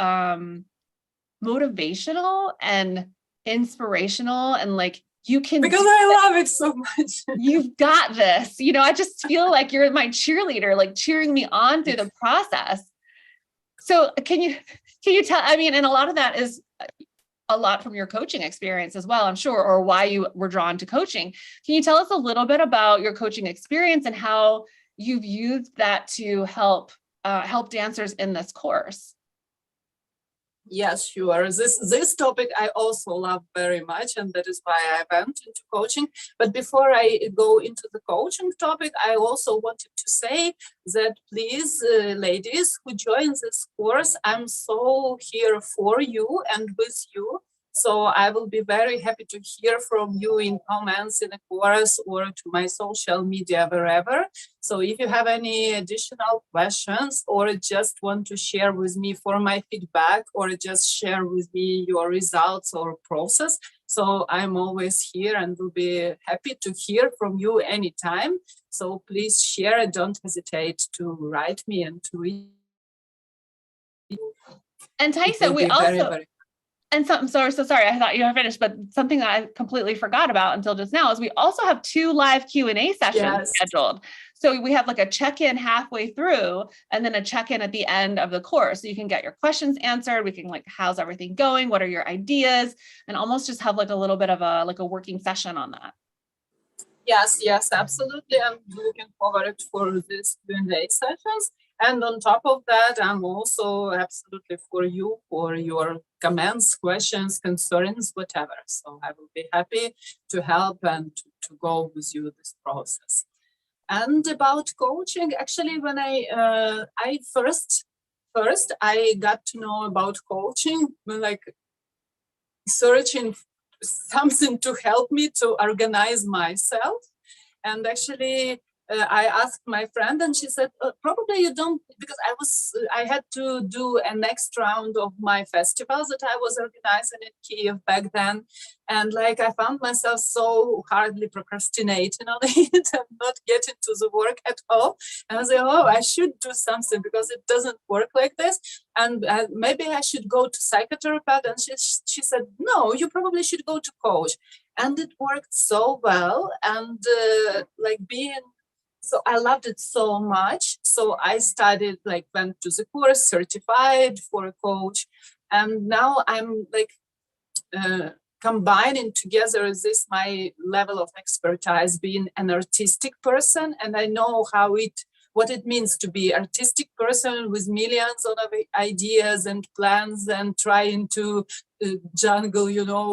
[SPEAKER 1] motivational and inspirational, and like you can,
[SPEAKER 2] because I love it so much.
[SPEAKER 1] You've got this, you know, I just feel like you're my cheerleader, like cheering me on through the process. So can you tell, I mean, and a lot of that is a lot from your coaching experience as well, I'm sure, or why you were drawn to coaching. Can you tell us a little bit about your coaching experience and how you've used that to help dancers in this course?
[SPEAKER 2] Yes, sure. This topic I also love very much, and that is why I went into coaching. But before I go into the coaching topic, I also wanted to say that please, ladies who join this course, I'm so here for you and with you. So I will be very happy to hear from you in comments in the course or to my social media, wherever. So if you have any additional questions or just want to share with me for my feedback or just share with me your results or process, so I'm always here and will be happy to hear from you anytime. So please share and don't hesitate to write me and to read.
[SPEAKER 1] And Taisa, we also... And so sorry, I thought you were finished, but something that I completely forgot about until just now is we also have 2 live Q&A sessions scheduled. So we have like a check-in halfway through and then a check-in at the end of the course. So you can get your questions answered. We can like, how's everything going? What are your ideas? And almost just have like a little bit of a working session on that.
[SPEAKER 2] Yes, absolutely. I'm looking forward for these Q&A sessions. And on top of that, I'm also absolutely for you, for your comments, questions, concerns, whatever. So I will be happy to help and to go with you this process. And about coaching, actually, when I first I got to know about coaching, like searching something to help me to organize myself. And actually, I asked my friend, and she said, "Probably you don't," because I had to do a next round of my festivals that I was organizing in Kiev back then, and like I found myself so hardly procrastinating on it and not getting to the work at all. And I said, "Oh, I should do something because it doesn't work like this, and maybe I should go to psychotherapist." And she said, "No, you probably should go to coach." And it worked so well, and like being so I loved it so much. So I studied, like went to the course, certified for a coach, and now I'm like combining together this my level of expertise being an artistic person, and I know what it means to be artistic person with millions of ideas and plans and trying to jungle,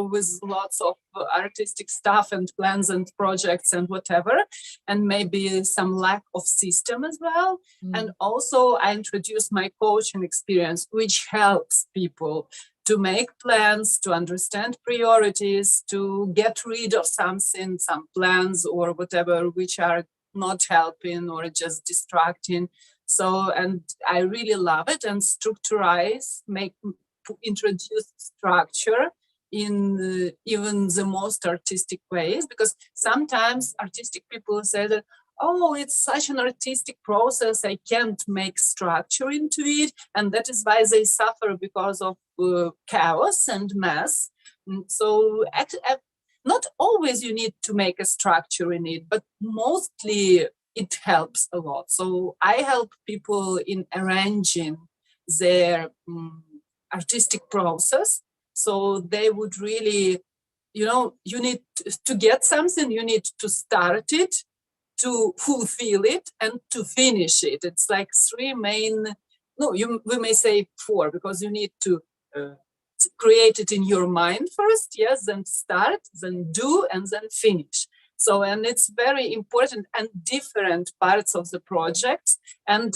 [SPEAKER 2] with lots of artistic stuff and plans and projects and whatever, and maybe some lack of system as well. And also I introduced my coaching experience, which helps people to make plans, to understand priorities, to get rid of something, some plans or whatever, which are not helping or just distracting. So, and I really love it, and introduce structure in even the most artistic ways, because sometimes artistic people say that, oh, it's such an artistic process, I can't make structure into it, and that is why they suffer because of chaos and mess. So not always you need to make a structure in it, but mostly it helps a lot. So I help people in arranging their artistic process, so they would really, you need to get something, you need to start it, to fulfill it, and to finish it. It's like three main, no, we may say four, because you need to create it in your mind first, yes, then start, then do, and then finish. So, and it's very important, and different parts of the project, and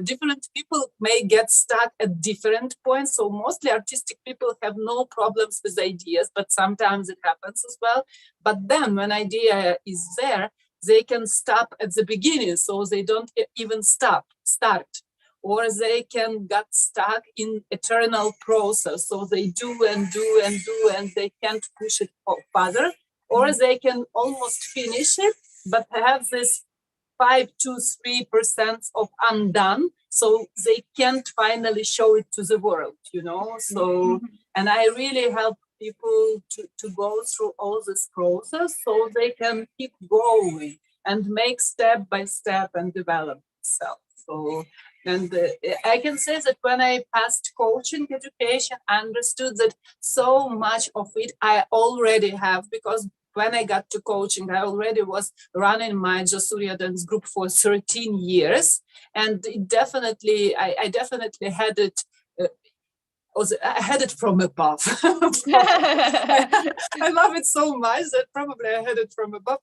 [SPEAKER 2] different people may get stuck at different points. So mostly artistic people have no problems with ideas, but sometimes it happens as well. But then when idea is there, they can stop at the beginning, so they don't even start, or they can get stuck in eternal process, so they do and do and do, and they can't push it further, or they can almost finish it, but have this 5 to 3% of undone, so they can't finally show it to the world, so and I really help people to go through all this process so they can keep going and make step by step and develop itself. So, and I can say that when I passed coaching education, I understood that so much of it I already have, because when I got to coaching, I already was running my Surya dance group for 13 years. And it definitely, I definitely had it, I had it from above. I love it so much that probably I had it from above.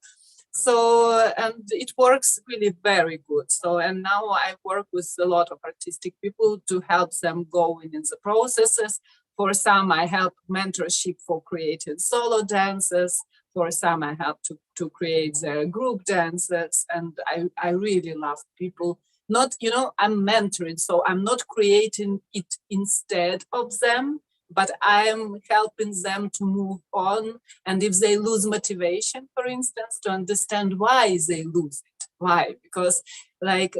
[SPEAKER 2] So, and it works really very good. So, and now I work with a lot of artistic people to help them going in the processes. For some, I help mentorship for creating solo dances. For some, I help to create their group dances. And I really love people. Not, I'm mentoring, so I'm not creating it instead of them, but I'm helping them to move on. And if they lose motivation, for instance, to understand why they lose it. Why? Because like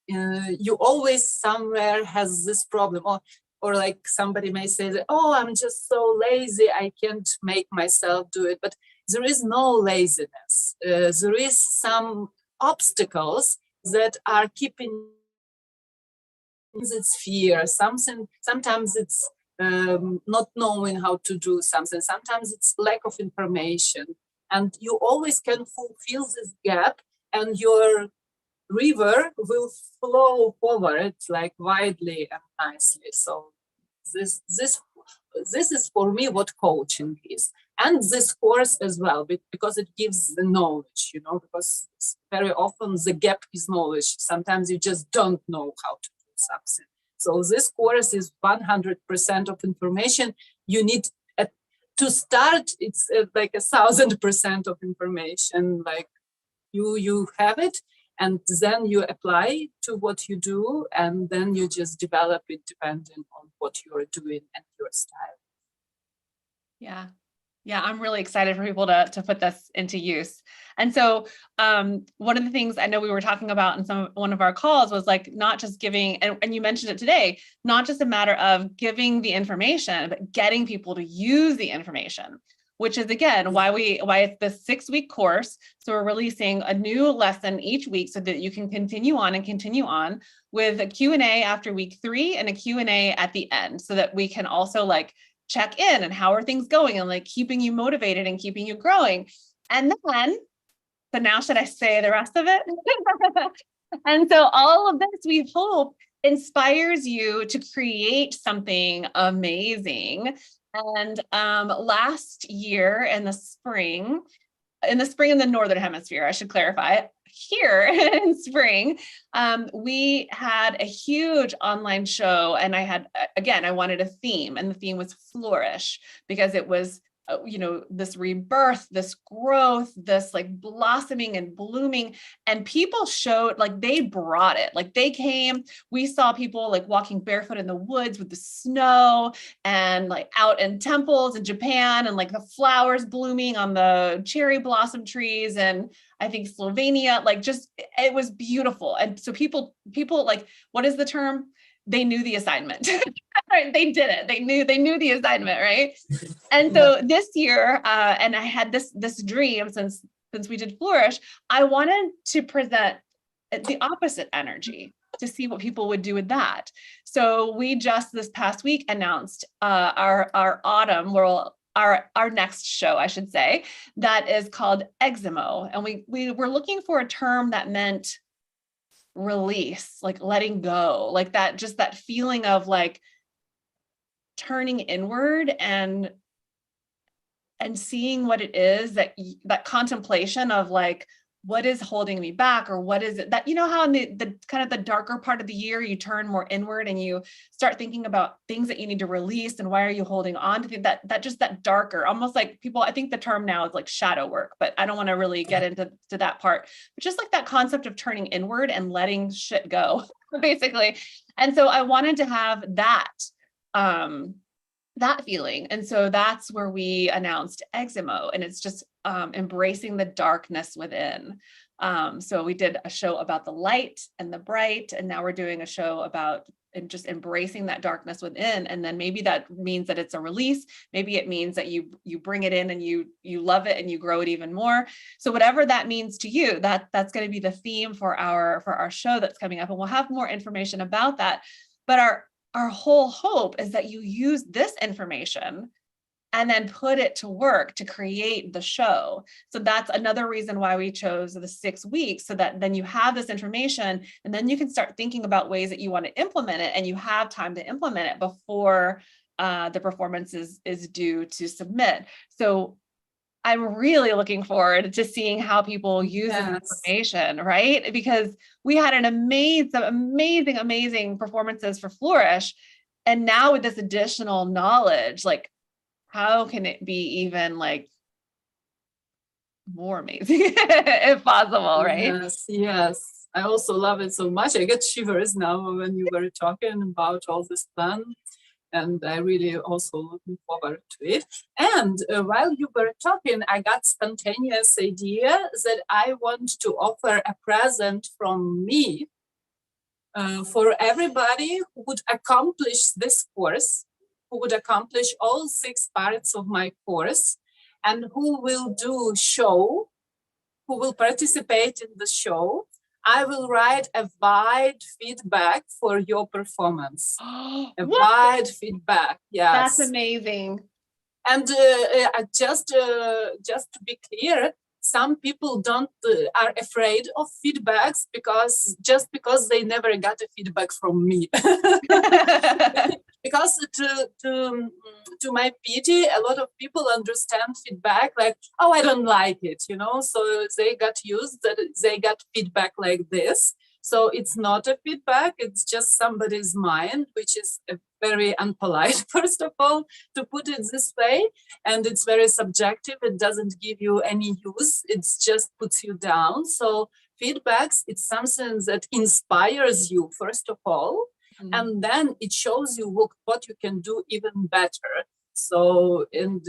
[SPEAKER 2] you always somewhere has this problem, or like somebody may say that, oh, I'm just so lazy, I can't make myself do it. But there is no laziness. There is some obstacles that are keeping. It's fear, sometimes it's not knowing how to do something, sometimes it's lack of information, and you always can fulfill this gap, and your river will flow over it like widely and nicely. So this is for me what coaching is, and this course as well, because it gives the knowledge, because very often the gap is knowledge. Sometimes you just don't know how to do something. So this course is 100% of information you need. To start, it's like 1,000% of information. Like you have it, and then you apply to what you do, and then you just develop it depending on what you are doing and your style.
[SPEAKER 1] Yeah. Yeah, I'm really excited for people to put this into use. And so one of the things I know we were talking about in one of our calls was like not just giving, and you mentioned it today, not just a matter of giving the information, but getting people to use the information, which is again why it's the 6-week course. So we're releasing a new lesson each week so that you can continue on with a Q&A after week 3 and a Q&A at the end, so that we can also like check in and how are things going and like keeping you motivated and keeping you growing. And then, so now should I say the rest of it? And so all of this, we hope, inspires you to create something amazing. And last year in the spring in the Northern Hemisphere, I should clarify, here in spring, we had a huge online show, and I wanted a theme, and the theme was flourish, because it was this rebirth, this growth, this like blossoming and blooming, and people showed, like they brought it, like they came, we saw people like walking barefoot in the woods with the snow, and like out in temples in Japan, and like the flowers blooming on the cherry blossom trees, and I think Slovenia, like just, it was beautiful. And so people like, what is the term? They knew the assignment. They did it. They knew the assignment, right? And so this year, and I had this dream since we did Flourish, I wanted to present the opposite energy to see what people would do with that. So we just this past week announced our autumn, our next show, I should say, that is called Eximo. And we were looking for a term that meant release, like letting go, like that, just that feeling of like turning inward and seeing what it is, that contemplation of like, what is holding me back, or what is it that, how in the kind of the darker part of the year, you turn more inward and you start thinking about things that you need to release, and why are you holding on to that darker, almost like people, I think the term now is like shadow work, but I don't want to really get into that part, but just like that concept of turning inward and letting shit go, basically. And so I wanted to have that feeling. And so that's where we announced Eximo, and it's just embracing the darkness within. So we did a show about the light and the bright, and now we're doing a show about just embracing that darkness within. And then maybe that means that it's a release. Maybe it means that you bring it in and you love it and you grow it even more. So whatever that means to you, that's going to be the theme for our show that's coming up. And we'll have more information about that. But our whole hope is that you use this information and then put it to work to create the show. So that's another reason why we chose the 6 weeks, so that then you have this information, and then you can start thinking about ways that you want to implement it, and you have time to implement it before the performance is due to submit. So I'm really looking forward to seeing how people use this information, right? Because we had an amazing performances for Flourish. And now with this additional knowledge, like, how can it be even like more amazing if possible, right?
[SPEAKER 2] Yes. I also love it so much. I get shivers now when you were talking about all this plan. And I really also looking forward to it. And while you were talking, I got spontaneous idea that I want to offer a present from me for everybody who would accomplish this course, who would accomplish all 6 parts of my course, and who will do show, who will participate in the show. I will write a wide feedback for your performance. Wide feedback, yes.
[SPEAKER 1] That's amazing.
[SPEAKER 2] And just to be clear, some people don't are afraid of feedbacks because they never got a feedback from me. Because to my pity, a lot of people understand feedback like, oh, I don't like it, so they got used that they got feedback like this. So it's not a feedback, it's just somebody's mind, which is very unpolite, first of all, to put it this way. And it's very subjective. It doesn't give you any use. It just puts you down. So feedbacks, it's something that inspires you, first of all. And then it shows you what you can do even better. So, and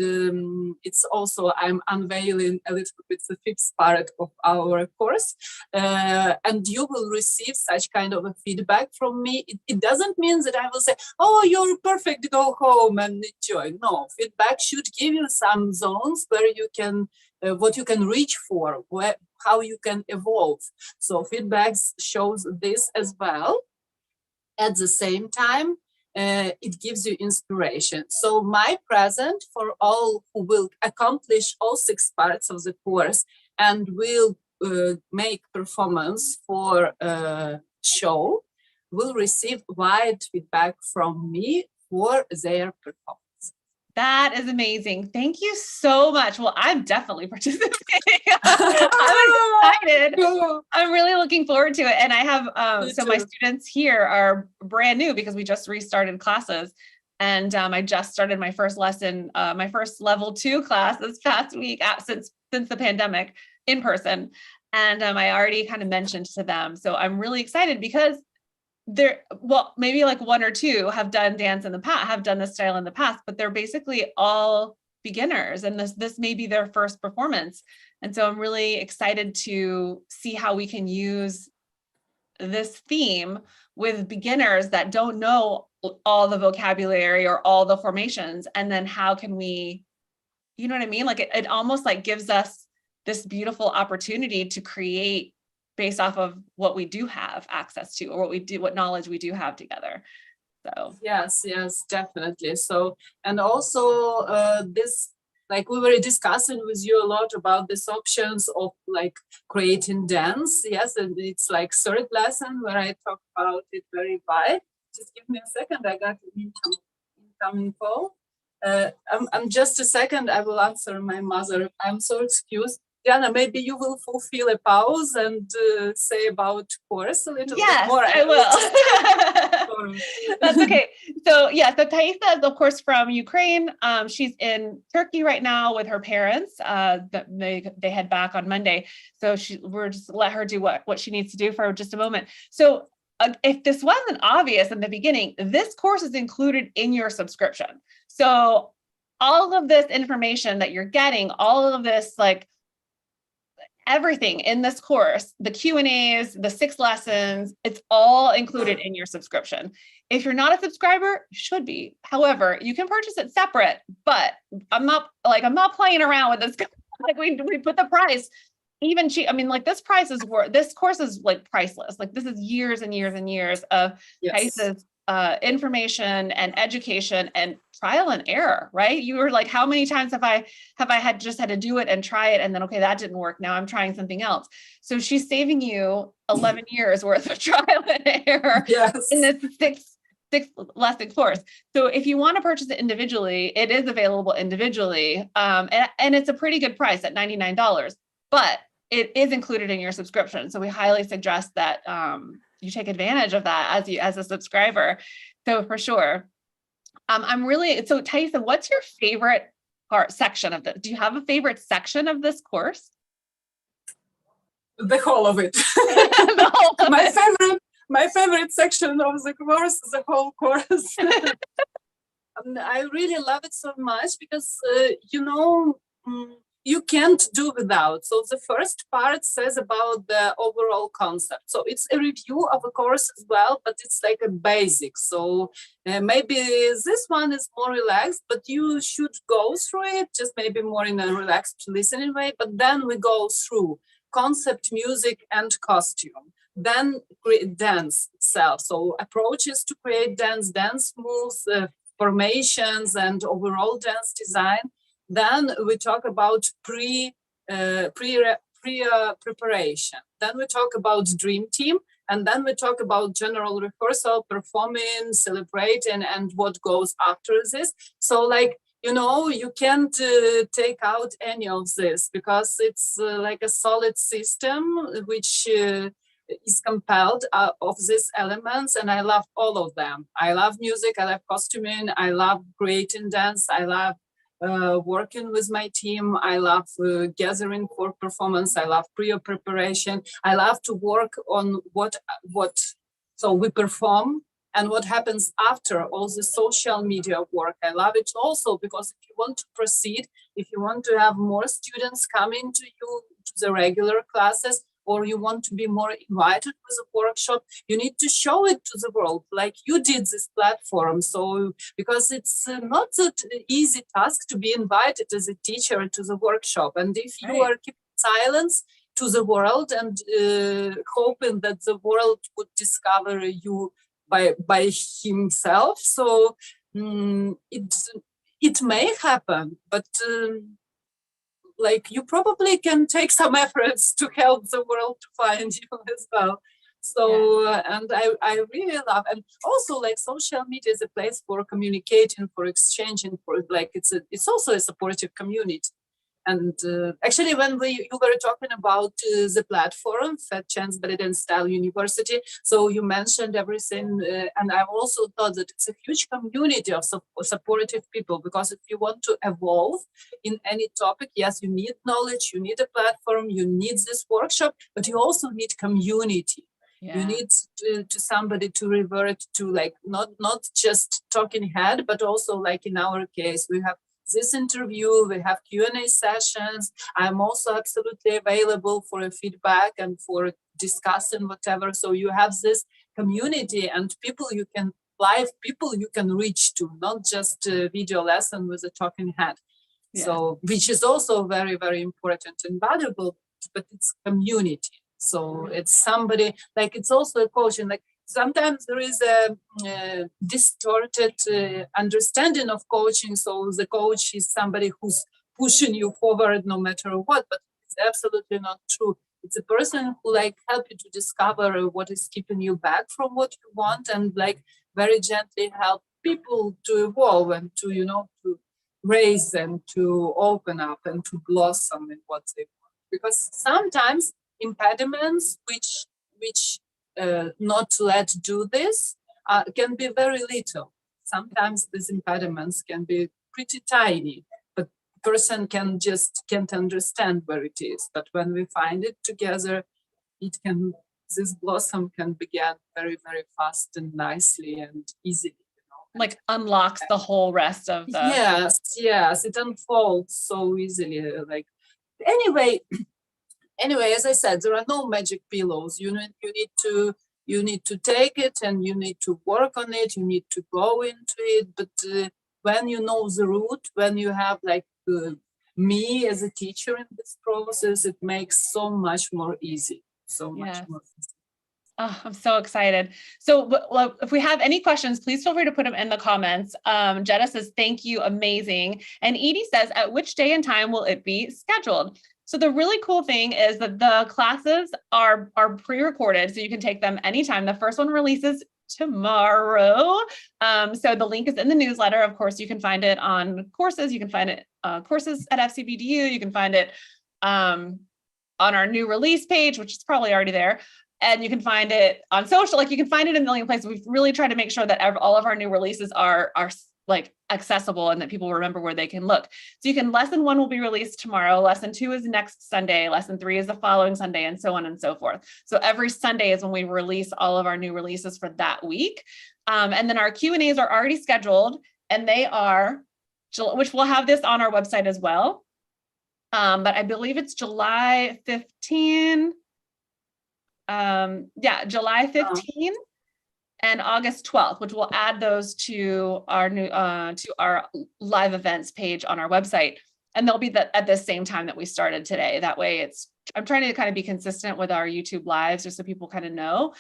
[SPEAKER 2] it's also, I'm unveiling a little bit the fifth part of our course, and you will receive such kind of a feedback from me. It doesn't mean that I will say, oh, you're perfect, go home and enjoy. No, feedback should give you some zones where you can, what you can reach for, how you can evolve. So feedbacks shows this as well. At the same time, it gives you inspiration. So my present for all who will accomplish all 6 parts of the course and will make performance for a show will receive wide feedback from me for their performance.
[SPEAKER 1] That is amazing. Thank you so much. Well, I'm definitely participating. I'm excited. I'm really looking forward to it. And I have, so my students here are brand new because we just restarted classes. And I just started my first lesson, my first level 2 class this past week since the pandemic in person. And I already kind of mentioned to them. So I'm really excited because well, maybe like 1 or 2 have done dance in the past, have done this style in the past, but they're basically all beginners. And this may be their first performance. And so I'm really excited to see how we can use this theme with beginners that don't know all the vocabulary or all the formations. And then how can we, you know what I mean? Like it almost like gives us this beautiful opportunity to create based off of what we do have access to, or what knowledge we do have together. So
[SPEAKER 2] yes, definitely. So, and also this, like we were discussing with you a lot about these options of like creating dance. Yes, and it's like 3rd lesson where I talk about it very wide. Just give me a second. I got an incoming call. I'm just a second. I will answer my mother. I'm so excused. Diana, maybe you will fulfill a pause and say about course a little bit more.
[SPEAKER 1] I will. That's okay. So so Taisa is of course from Ukraine. She's in Turkey right now with her parents. They head back on Monday. So we're just let her do what she needs to do for just a moment. So if this wasn't obvious in the beginning, this course is included in your subscription. So all of this information that you're getting, all of this like everything in this course, the Q&As, the 6 lessons, it's all included in your subscription. If you're not a subscriber, you should be. However, you can purchase it separate, but I'm not playing around with this. Like we put the price even cheap. I mean, like this course is like priceless. Like this is years and years and years of Taisa's information and education and trial and error, right? You were like, how many times have I had to do it and try it, and then okay, that didn't work, now I'm trying something else. So she's saving you 11 years worth of trial and error in this six lesson course. So if you want to purchase it individually, it is available individually, and it's a pretty good price at $99, but it is included in your subscription. So we highly suggest that you take advantage of that as a subscriber. So for sure. So Taisa, what's your favorite section of this? Do you have a favorite section of this course?
[SPEAKER 2] The whole of it.
[SPEAKER 1] The whole of
[SPEAKER 2] my favorite section of the course is the whole course. I really love it so much because, you can't do without. So the first part says about the overall concept. So it's a review of a course as well, but it's like a basic. So maybe this one is more relaxed, but you should go through it just maybe more in a relaxed listening way. But then we go through concept, music, and costume. Then create dance itself. So approaches to create dance moves, formations, and overall dance design. Then we talk about preparation. Then we talk about dream team, and then we talk about general rehearsal, performing, celebrating, and what goes after this. So like, you know, you can't take out any of this because it's like a solid system which is compelled of these elements, and I love all of them. I love music, I love costuming, I love creating dance, I love working with my team, I love gathering for performance, I love preparation, I love to work on what so we perform and what happens after all the social media work. I love it also because if you want to proceed, if you want to have more students coming to you to the regular classes, or you want to be more invited with a workshop, you need to show it to the world like you did this platform. So because it's not that easy task to be invited as a teacher to the workshop. And if you are keeping silence to the world and hoping that the world would discover you by himself, so it may happen, but like you probably can take some efforts to help the world to find you as well. So and I really love, and also like social media is a place for communicating, for exchanging, for like it's also a supportive community. And actually, when you were talking about the platform, Fat Chance Ballet Style University, so you mentioned everything, and I also thought that it's a huge community of supportive people, because if you want to evolve in any topic, yes, you need knowledge, you need a platform, you need this workshop, but you also need community. Yeah. You need to somebody to revert to, like not just talking head, but also like in our case, we have this interview, we have Q&A sessions. I'm also absolutely available for a feedback and for discussing whatever. So you have this community and people you can reach to, not just a video lesson with a talking head. Yeah. So which is also very, very important and valuable, but it's community. So it's somebody, like it's also a coaching, like sometimes there is a distorted understanding of coaching. So the coach is somebody who's pushing you forward no matter what, but it's absolutely not true. It's a person who like help you to discover what is keeping you back from what you want, and like very gently help people to evolve and to, you know, to raise and to open up and to blossom in what they want. Because sometimes impediments which not let do this can be very little. Sometimes these impediments can be pretty tiny, but person can't understand where it is. But when we find it together, this blossom can begin very, very fast and nicely and easily. You know?
[SPEAKER 1] Like unlocks the whole rest of the.
[SPEAKER 2] Yes, it unfolds so easily. Like anyway, as I said, there are no magic pillows. You need to take it and you need to work on it. You need to go into it. But when you know the route, when you have like me as a teacher in this process, it makes so much more easy. So much more easy.
[SPEAKER 1] Oh, I'm so excited. So well, if we have any questions, please feel free to put them in the comments. Jenna says, thank you, amazing. And Edie says, at which day and time will it be scheduled? So the really cool thing is that the classes are pre-recorded, so you can take them anytime. The first one releases tomorrow. So the link is in the newsletter. Of course, you can find it on courses. You can find it courses at FCBDU. You can find it on our new release page, which is probably already there. And you can find it on social, like you can find it in a million places. We've really tried to make sure that all of our new releases are like accessible and that people remember where they can look. So lesson 1 will be released tomorrow. Lesson 2 is next Sunday. Lesson 3 is the following Sunday, and so on and so forth. So every Sunday is when we release all of our new releases for that week. And then our Q&As are already scheduled, and they are, which we'll have this on our website as well. But I believe it's July 15. July 15 and August 12th, which we'll add those to our new to our live events page on our website, and they'll be at the same time that we started today. That way, I'm trying to kind of be consistent with our YouTube lives, just so people kind of know.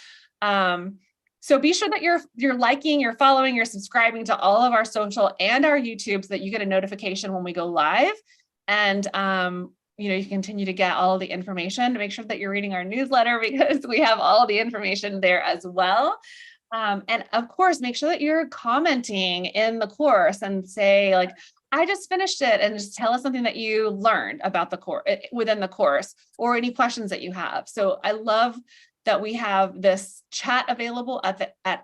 [SPEAKER 1] So be sure that you're liking, you're following, you're subscribing to all of our social and our YouTube, so that you get a notification when we go live. And you continue to get all the information, to make sure that you're reading our newsletter because we have all the information there as well. And of course, make sure that you're commenting in the course and say like, I just finished it, and just tell us something that you learned about the course within the course, or any questions that you have. So I love that we have this chat available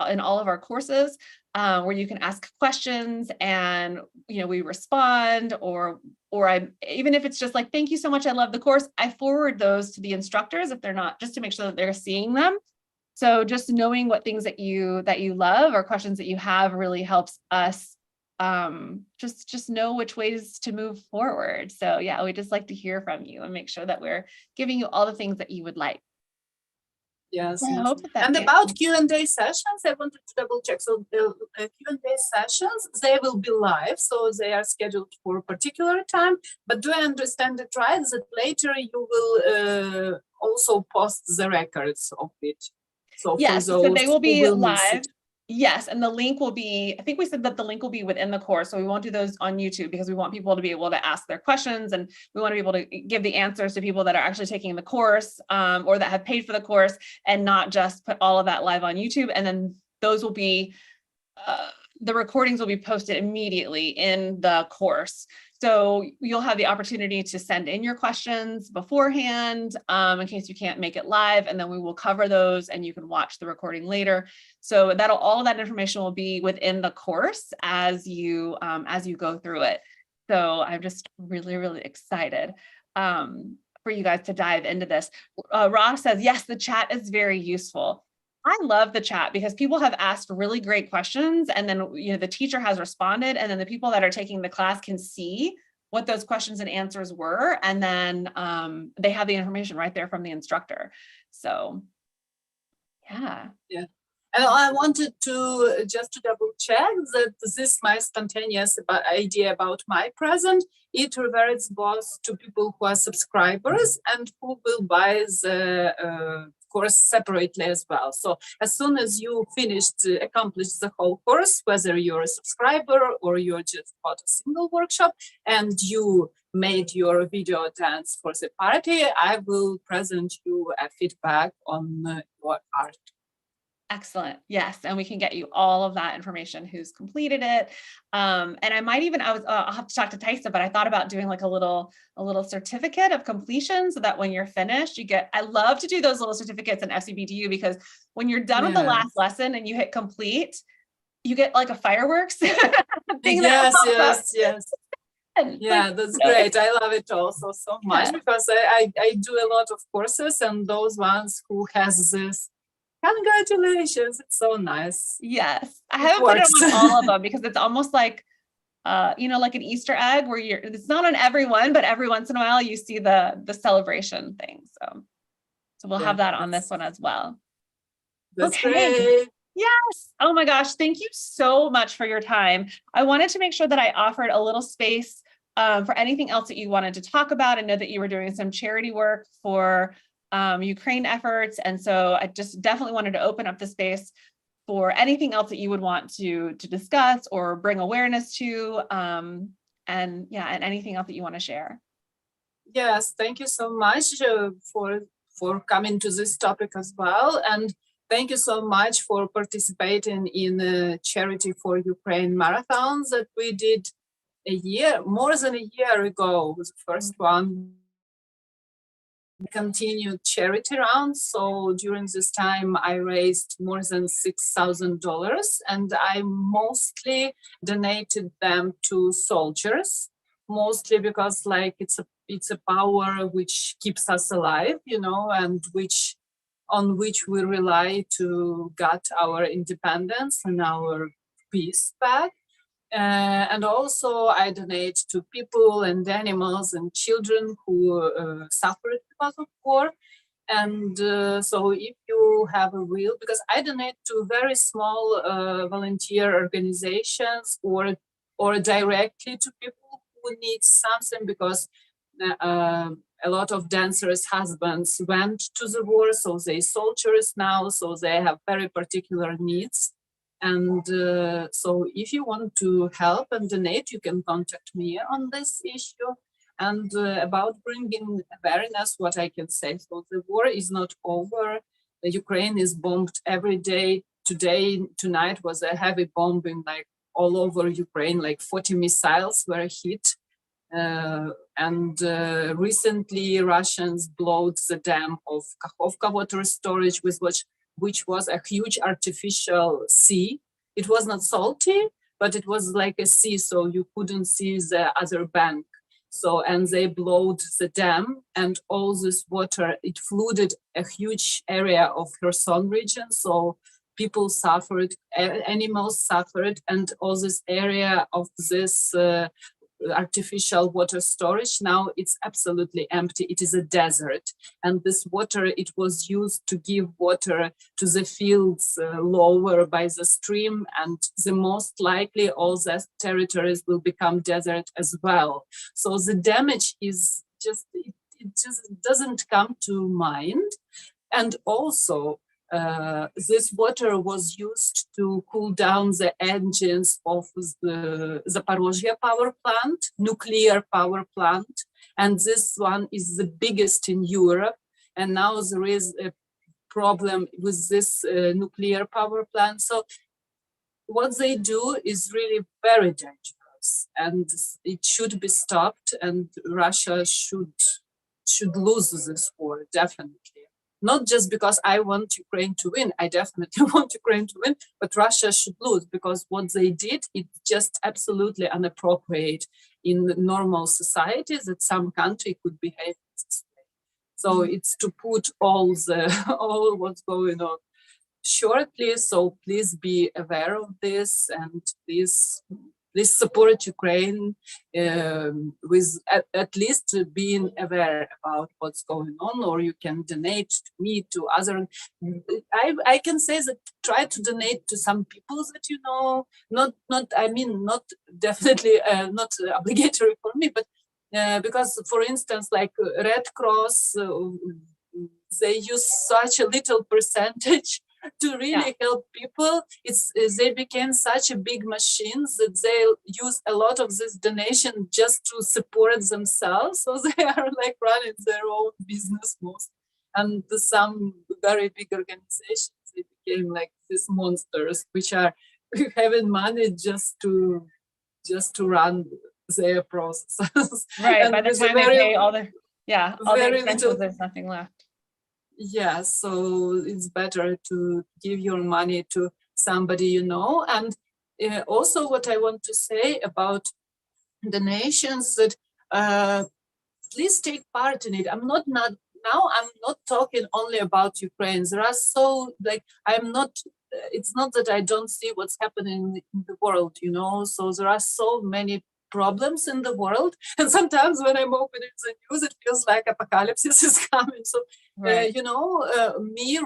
[SPEAKER 1] in all of our courses, where you can ask questions and we respond, or even if it's just like, thank you so much, I love the course, I forward those to the instructors if they're not, just to make sure that they're seeing them. So just knowing what things that you love or questions that you have really helps us just know which ways to move forward. So yeah, we just like to hear from you and make sure that we're giving you all the things that you would like.
[SPEAKER 2] Yes,
[SPEAKER 1] I
[SPEAKER 2] yes.
[SPEAKER 1] hope that
[SPEAKER 2] And about Q&A sessions, I wanted to double check. So the Q&A sessions, they will be live, so they are scheduled for a particular time. But do I understand it right that later you will also post the records of it? So
[SPEAKER 1] yes,
[SPEAKER 2] for those
[SPEAKER 1] so they will be
[SPEAKER 2] who miss
[SPEAKER 1] live.
[SPEAKER 2] it.
[SPEAKER 1] Yes, and the link will be, I think we said that the link will be within the course, so we won't do those on YouTube because we want people to be able to ask their questions, and we want to be able to give the answers to people that are actually taking the course, or that have paid for the course, and not just put all of that live on YouTube. And then those will be, the recordings will be posted immediately in the course. So you'll have the opportunity to send in your questions beforehand, in case you can't make it live, and then we will cover those and you can watch the recording later. So all of that information will be within the course as you go through it. So I'm just really, really excited for you guys to dive into this. Ross says, yes, the chat is very useful. I love the chat because people have asked really great questions, and then the teacher has responded, and then the people that are taking the class can see what those questions and answers were, and then they have the information right there from the instructor. So yeah.
[SPEAKER 2] And I wanted to just to double check that this my spontaneous idea about my present, it reverts both to people who are subscribers and who will buy the course separately as well. So as soon as you accomplish the whole course, whether you're a subscriber or you're just bought a single workshop and you made your video dance for the party, I will present you a feedback on your art.
[SPEAKER 1] Excellent. Yes. And we can get you all of that information, who's completed it. And I might even, I'll have to talk to Taisa, but I thought about doing like a little certificate of completion so that when you're finished, I love to do those little certificates in FCBDU because when you're done with the last lesson and you hit complete, you get like a fireworks thing.
[SPEAKER 2] Yes. Yeah, that's great. I love it also so much because I do a lot of courses, and those ones who has this, congratulations, it's so nice.
[SPEAKER 1] Yes, I haven't put it on all of them because it's almost like, like an Easter egg where it's not on everyone, but every once in a while you see the celebration thing. So we'll have that on this one as well.
[SPEAKER 2] That's great.
[SPEAKER 1] Yes. Oh my gosh. Thank you so much for your time. I wanted to make sure that I offered a little space for anything else that you wanted to talk about. I know that you were doing some charity work for Ukraine efforts. And so I just definitely wanted to open up the space for anything else that you would want to discuss or bring awareness to, and anything else that you want to share.
[SPEAKER 2] Yes, thank you so much for coming to this topic as well. And thank you so much for participating in a charity for Ukraine marathons that we did more than a year ago, was the first one. Continued charity rounds. So during this time, I raised more than $6,000, and I mostly donated them to soldiers, mostly because it's a power which keeps us alive, and on which we rely to get our independence and our peace back. And also I donate to people and animals and children who suffered because of war. And so if you have a will, because I donate to very small volunteer organizations or directly to people who need something, because a lot of dancers' husbands went to the war, so they're soldiers now, so they have very particular needs. And so if you want to help and donate, you can contact me on this issue. And about bringing awareness, what I can say, so the war is not over. Ukraine is bombed every day. Tonight was a heavy bombing, like all over Ukraine, like 40 missiles were hit. And recently Russians blowed the dam of Kakhovka water storage, which was a huge artificial sea. It was not salty, but it was like a sea, so you couldn't see the other bank. So, and they blowed the dam, and all this water, it flooded a huge area of Kherson region. So people suffered, animals suffered, and all this area of this artificial water storage, now it's absolutely empty. It is a desert, and this water, it was used to give water to the fields lower by the stream, and the most likely all the territories will become desert as well. So the damage is just, it just doesn't come to mind. And also this water was used to cool down the engines of the Zaporozhye power plant, nuclear power plant. And this one is the biggest in Europe. And now there is a problem with this nuclear power plant. So what they do is really very dangerous, and it should be stopped, and Russia should lose this war, definitely. Not just because I want Ukraine to win, I definitely want Ukraine to win, but Russia should lose, because what they did, it's just absolutely inappropriate in normal societies that some country could behave this way. So it's to put all what's going on shortly. So please be aware of this, and please support Ukraine with at least being aware about what's going on, or you can donate to me, to other. I can say that try to donate to some people that you know, not definitely not obligatory for me, but because, for instance, like Red Cross, they use such a little percentage to really help people. They became such a big machines that they use a lot of this donation just to support themselves. So they are like running their own business most. And some very big organizations, they became like these monsters, which are having money just to run their processes.
[SPEAKER 1] Right.
[SPEAKER 2] And
[SPEAKER 1] by the time they pay all the expenses, there's nothing left.
[SPEAKER 2] Yeah, so it's better to give your money to somebody you know. And also what I want to say about donations, that please take part in it. I'm not talking only about Ukraine. There are it's not that I don't see what's happening in the world, you know. So there are so many problems in the world, and sometimes when I'm opening the news, it feels like apocalypse is coming. So
[SPEAKER 1] right.
[SPEAKER 2] Me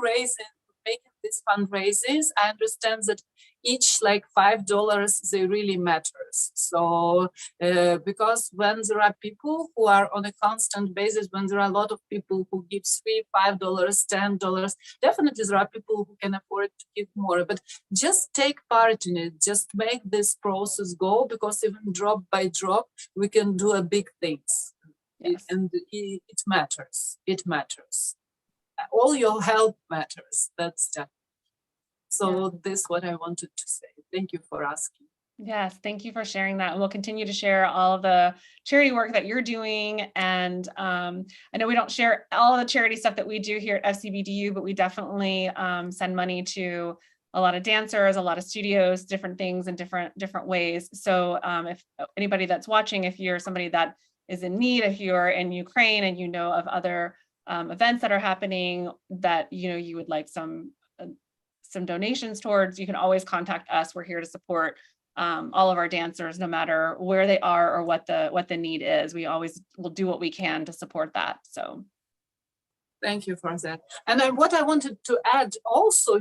[SPEAKER 2] making these fundraisers, I understand that each like $5 they really matters. So because when there are people who are on a constant basis, when there are a lot of people who give $3, $5, $10, definitely there are people who can afford to give more. But just take part in it. Just make this process go, because even drop by drop we can do a big things.
[SPEAKER 1] Yes.
[SPEAKER 2] It matters. It matters. All your help matters. That's that. So this is what I wanted to say. Thank you for asking.
[SPEAKER 1] Yes, thank you for sharing that. And we'll continue to share all of the charity work that you're doing. And I know we don't share all of the charity stuff that we do here at FCBDU, but we definitely send money to a lot of dancers, a lot of studios, different things in different ways. So if anybody that's watching, if you're somebody that is in need, if you're in Ukraine and you know of other events that are happening that you would like some donations towards, you can always contact us. We're here to support all of our dancers, no matter where they are or what the need is. We always will do what we can to support that. So
[SPEAKER 2] thank you for that. And what I wanted to add also,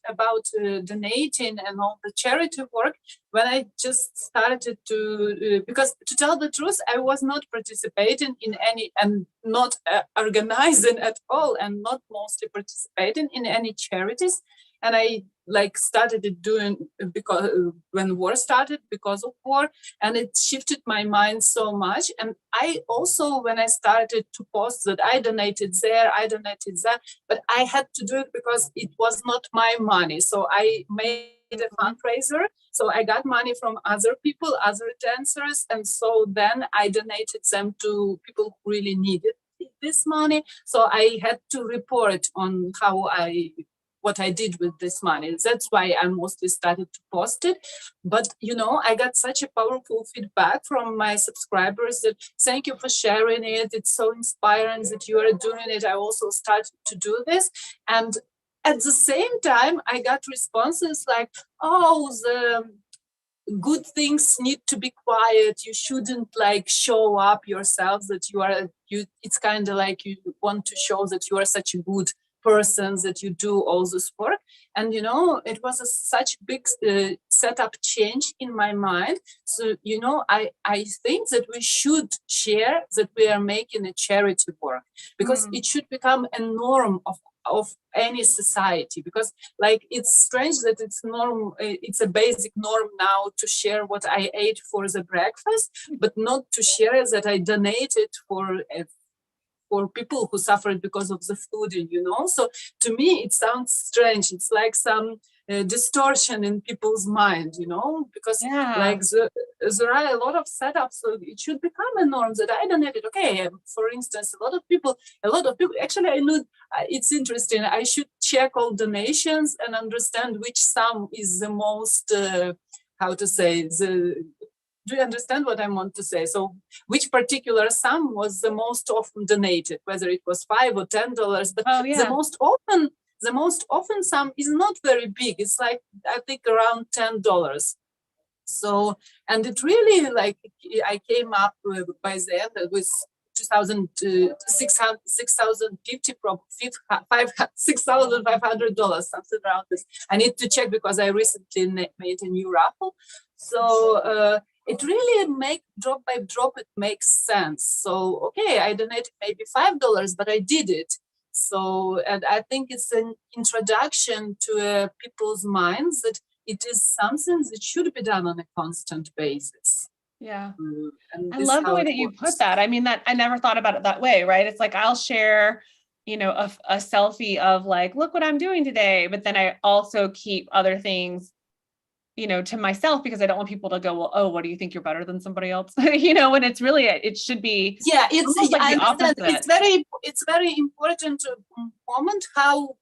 [SPEAKER 2] about donating and all the charity work, when I just started to, because to tell the truth, I was not participating in any, and not organizing at all, and not mostly participating in any charities. And I like started it doing because when war started, because of war, and it shifted my mind so much. And I also, when I started to post that I donated there, I donated that, but I had to do it because it was not my money. So I made a fundraiser. So I got money from other people, other dancers, and so then I donated them to people who really needed this money. So I had to report on what I did with this money. That's why I mostly started to post it. But, I got such a powerful feedback from my subscribers that thank you for sharing it. It's so inspiring that you are doing it. I also started to do this. And at the same time, I got responses like, oh, the good things need to be quiet. You shouldn't like show up yourself that it's kind of like you want to show that you are such a good person, that you do all this work. And it was such big setup change in my mind. So I think that we should share that we are making a charity work, because it should become a norm of any society, because like it's strange that it's a basic norm now to share what I ate for the breakfast, but not to share that I donated for people who suffered because of the food, so to me it sounds strange. It's like some distortion in people's mind, because like there are a lot of setups, so it should become a norm that I donated. Okay, for instance, a lot of people actually, I know it's interesting. I should check all donations and understand which sum is the most do you understand what I want to say? So which particular sum was the most often donated, whether it was $5 or $10, but the most often sum is not very big. It's like, I think around $10. So, and it really, like, I came up by the end with $6,500, something around this. I need to check because I recently made a new raffle. So it really drop by drop, it makes sense. So, okay, I donated maybe $5, but I did it. So, and I think it's an introduction to people's minds that it is something that should be done on a constant basis.
[SPEAKER 1] Yeah. I love the way that you put that. I mean, that I never thought about it that way, right? It's like, I'll share, a selfie of like, look what I'm doing today. But then I also keep other things, to myself, because I don't want people to go, well, oh, what do you think, you're better than somebody else? When it's really, it should be.
[SPEAKER 2] Yeah, it's like the opposite. It's very important to comment how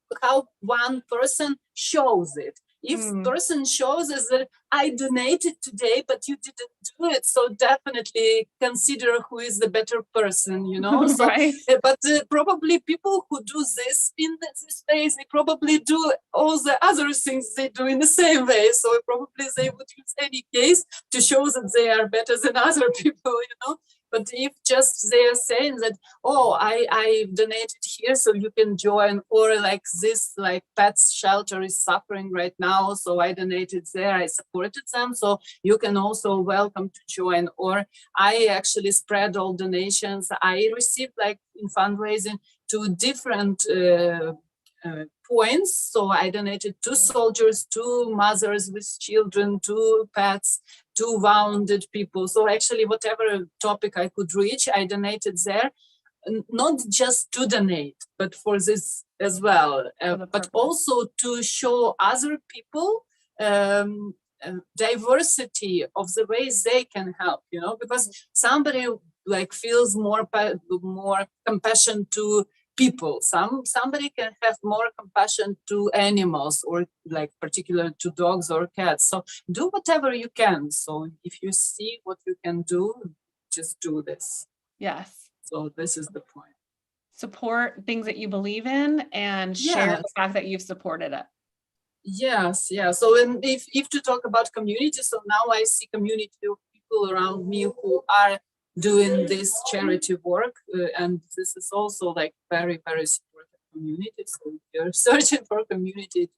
[SPEAKER 2] one person shows it. If person shows us that I donated today, but you didn't do it, so definitely consider who is the better person, So,
[SPEAKER 1] right.
[SPEAKER 2] But probably people who do this in this phase, they probably do all the other things they do in the same way. So probably they would use any case to show that they are better than other people, But if just they are saying that, oh, I donated here, so you can join, or like this, like pets shelter is suffering right now, so I donated there, I supported them, so you can also welcome to join. Or I actually spread all donations I received, like in fundraising, to different points. So I donated to soldiers, to mothers with children, to pets, to wounded people. So actually, whatever topic I could reach, I donated there, not just to donate, but for this as well, but also to show other people diversity of the ways they can help, because somebody like feels more compassion to people. Somebody can have more compassion to animals, or like particular to dogs or cats. So do whatever you can. So if you see what you can do, just do this.
[SPEAKER 1] Yes.
[SPEAKER 2] So this is the point.
[SPEAKER 1] Support things that you believe in and share the fact that you've supported it.
[SPEAKER 2] Yes, yeah. So if to talk about community, so now I see community of people around me who are doing this charity work, and this is also like very, very supportive community. So if you're searching for community,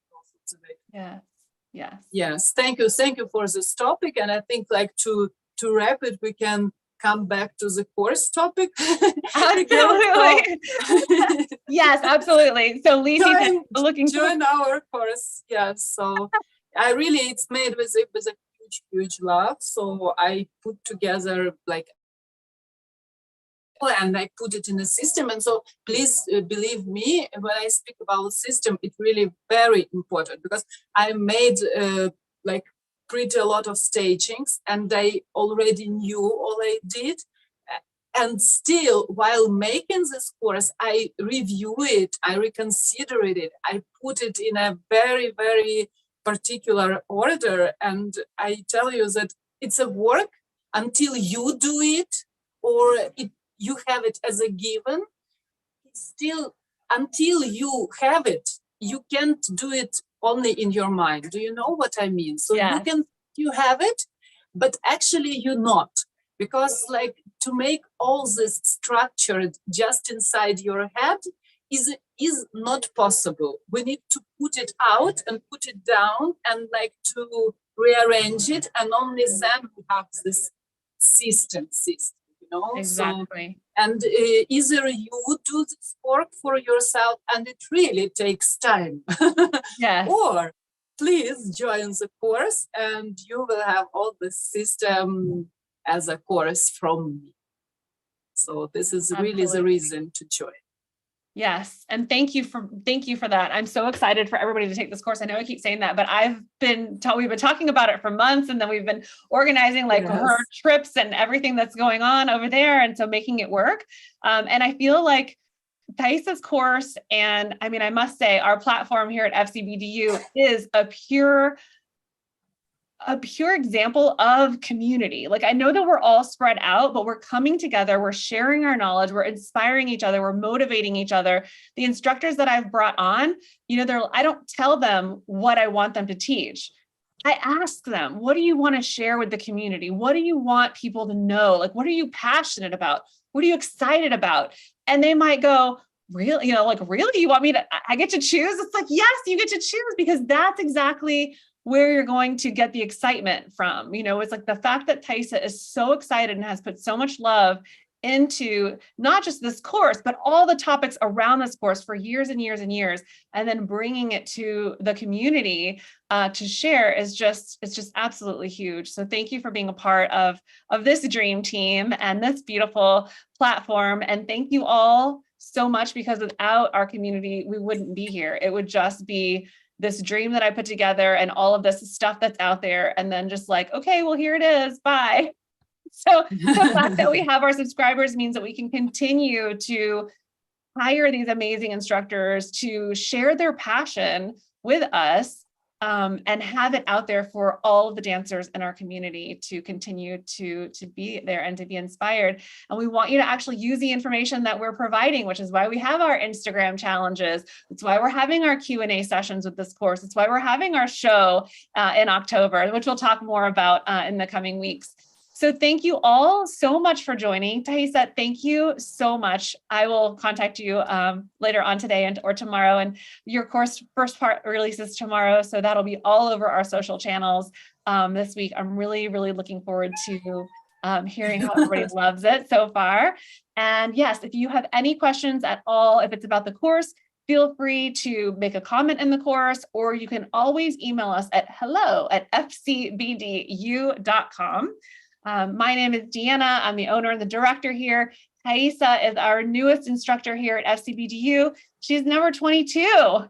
[SPEAKER 1] yes.
[SPEAKER 2] Thank you for this topic. And I think like to wrap it, we can come back to the course topic.
[SPEAKER 1] Absolutely. Yes, absolutely. So Lisi,
[SPEAKER 2] join our course. Yes. So I really, it's made with a huge love. So I put together like, and I put it in a system. And so please believe me, when I speak about system, it's really very important, because I made like pretty a lot of stagings, and I already knew all I did. And still, while making this course, I review it, I reconsider it, I put it in a very, very particular order. And I tell you that it's a work until you do it, or you have it as a given. Still, until you have it, you can't do it only in your mind. Do you know what I mean? So you have it, but actually you're not. Because like to make all this structured just inside your head is not possible. We need to put it out and put it down and like to rearrange it, and only then we have this system, you know.
[SPEAKER 1] Exactly.
[SPEAKER 2] So, and either you do this work for yourself, and it really takes time.
[SPEAKER 1] Yes.
[SPEAKER 2] Or please join the course, and you will have all the system as a course from me. So this is really the reason to join.
[SPEAKER 1] Yes. And thank you for that. I'm so excited for everybody to take this course. I know I keep saying that, but we've been talking about it for months, and then we've been organizing like her trips and everything that's going on over there. And so making it work. And I feel like Taisa's course, and I mean, I must say our platform here at FCBDU is a pure example of community. Like, I know that we're all spread out, but we're coming together, we're sharing our knowledge, we're inspiring each other, we're motivating each other. The instructors that I've brought on, you know, I don't tell them what I want them to teach. I ask them, what do you want to share with the community? What do you want people to know? Like, what are you passionate about? What are you excited about? And they might go, really, you know, like, really, you want me to, I get to choose? It's like, yes, you get to choose, because that's exactly where you're going to get the excitement from. You know, it's like the fact that Taisa is so excited and has put so much love into not just this course, but all the topics around this course for years and years and years, and then bringing it to the community to share it's just absolutely huge. So thank you for being a part of this dream team and this beautiful platform. And thank you all so much, because without our community, we wouldn't be here. It would just be this dream that I put together and all of this stuff that's out there, and then just like, okay, well, here it is, bye. So the fact that we have our subscribers means that we can continue to hire these amazing instructors to share their passion with us, and have it out there for all of the dancers in our community to continue to be there and to be inspired. And we want you to actually use the information that we're providing, which is why we have our Instagram challenges. It's why we're having our Q&A sessions with this course. It's why we're having our show in October, which we'll talk more about in the coming weeks. So thank you all so much for joining. Taisa, thank you so much. I will contact you later on today or tomorrow, and your course first part releases tomorrow. So that'll be all over our social channels this week. I'm really, really looking forward to hearing how everybody loves it so far. And yes, if you have any questions at all, if it's about the course, feel free to make a comment in the course, or you can always email us at hello@fcbdu.com. My name is Deanna. I'm the owner and the director here. Taisa is our newest instructor here at FCBDU. She's number 22,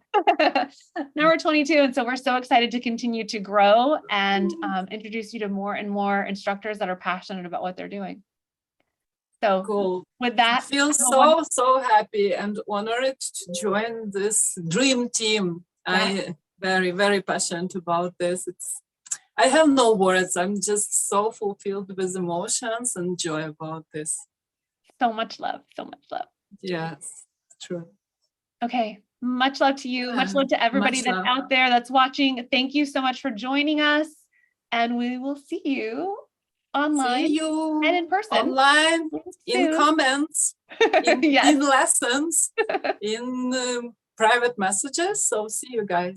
[SPEAKER 1] number 22. And so we're so excited to continue to grow and introduce you to more and more instructors that are passionate about what they're doing. So cool. With that,
[SPEAKER 2] I feel so happy and honored to join this dream team. I'm very, very passionate about this. I have no words. I'm just so fulfilled with emotions and joy about this.
[SPEAKER 1] So much love, so much love.
[SPEAKER 2] Yes, true.
[SPEAKER 1] Okay, much love to you. Much love to everybody that's out there that's watching. Thank you so much for joining us. And we will see you online and in person.
[SPEAKER 2] Online, in comments, in lessons, in private messages. So see you guys.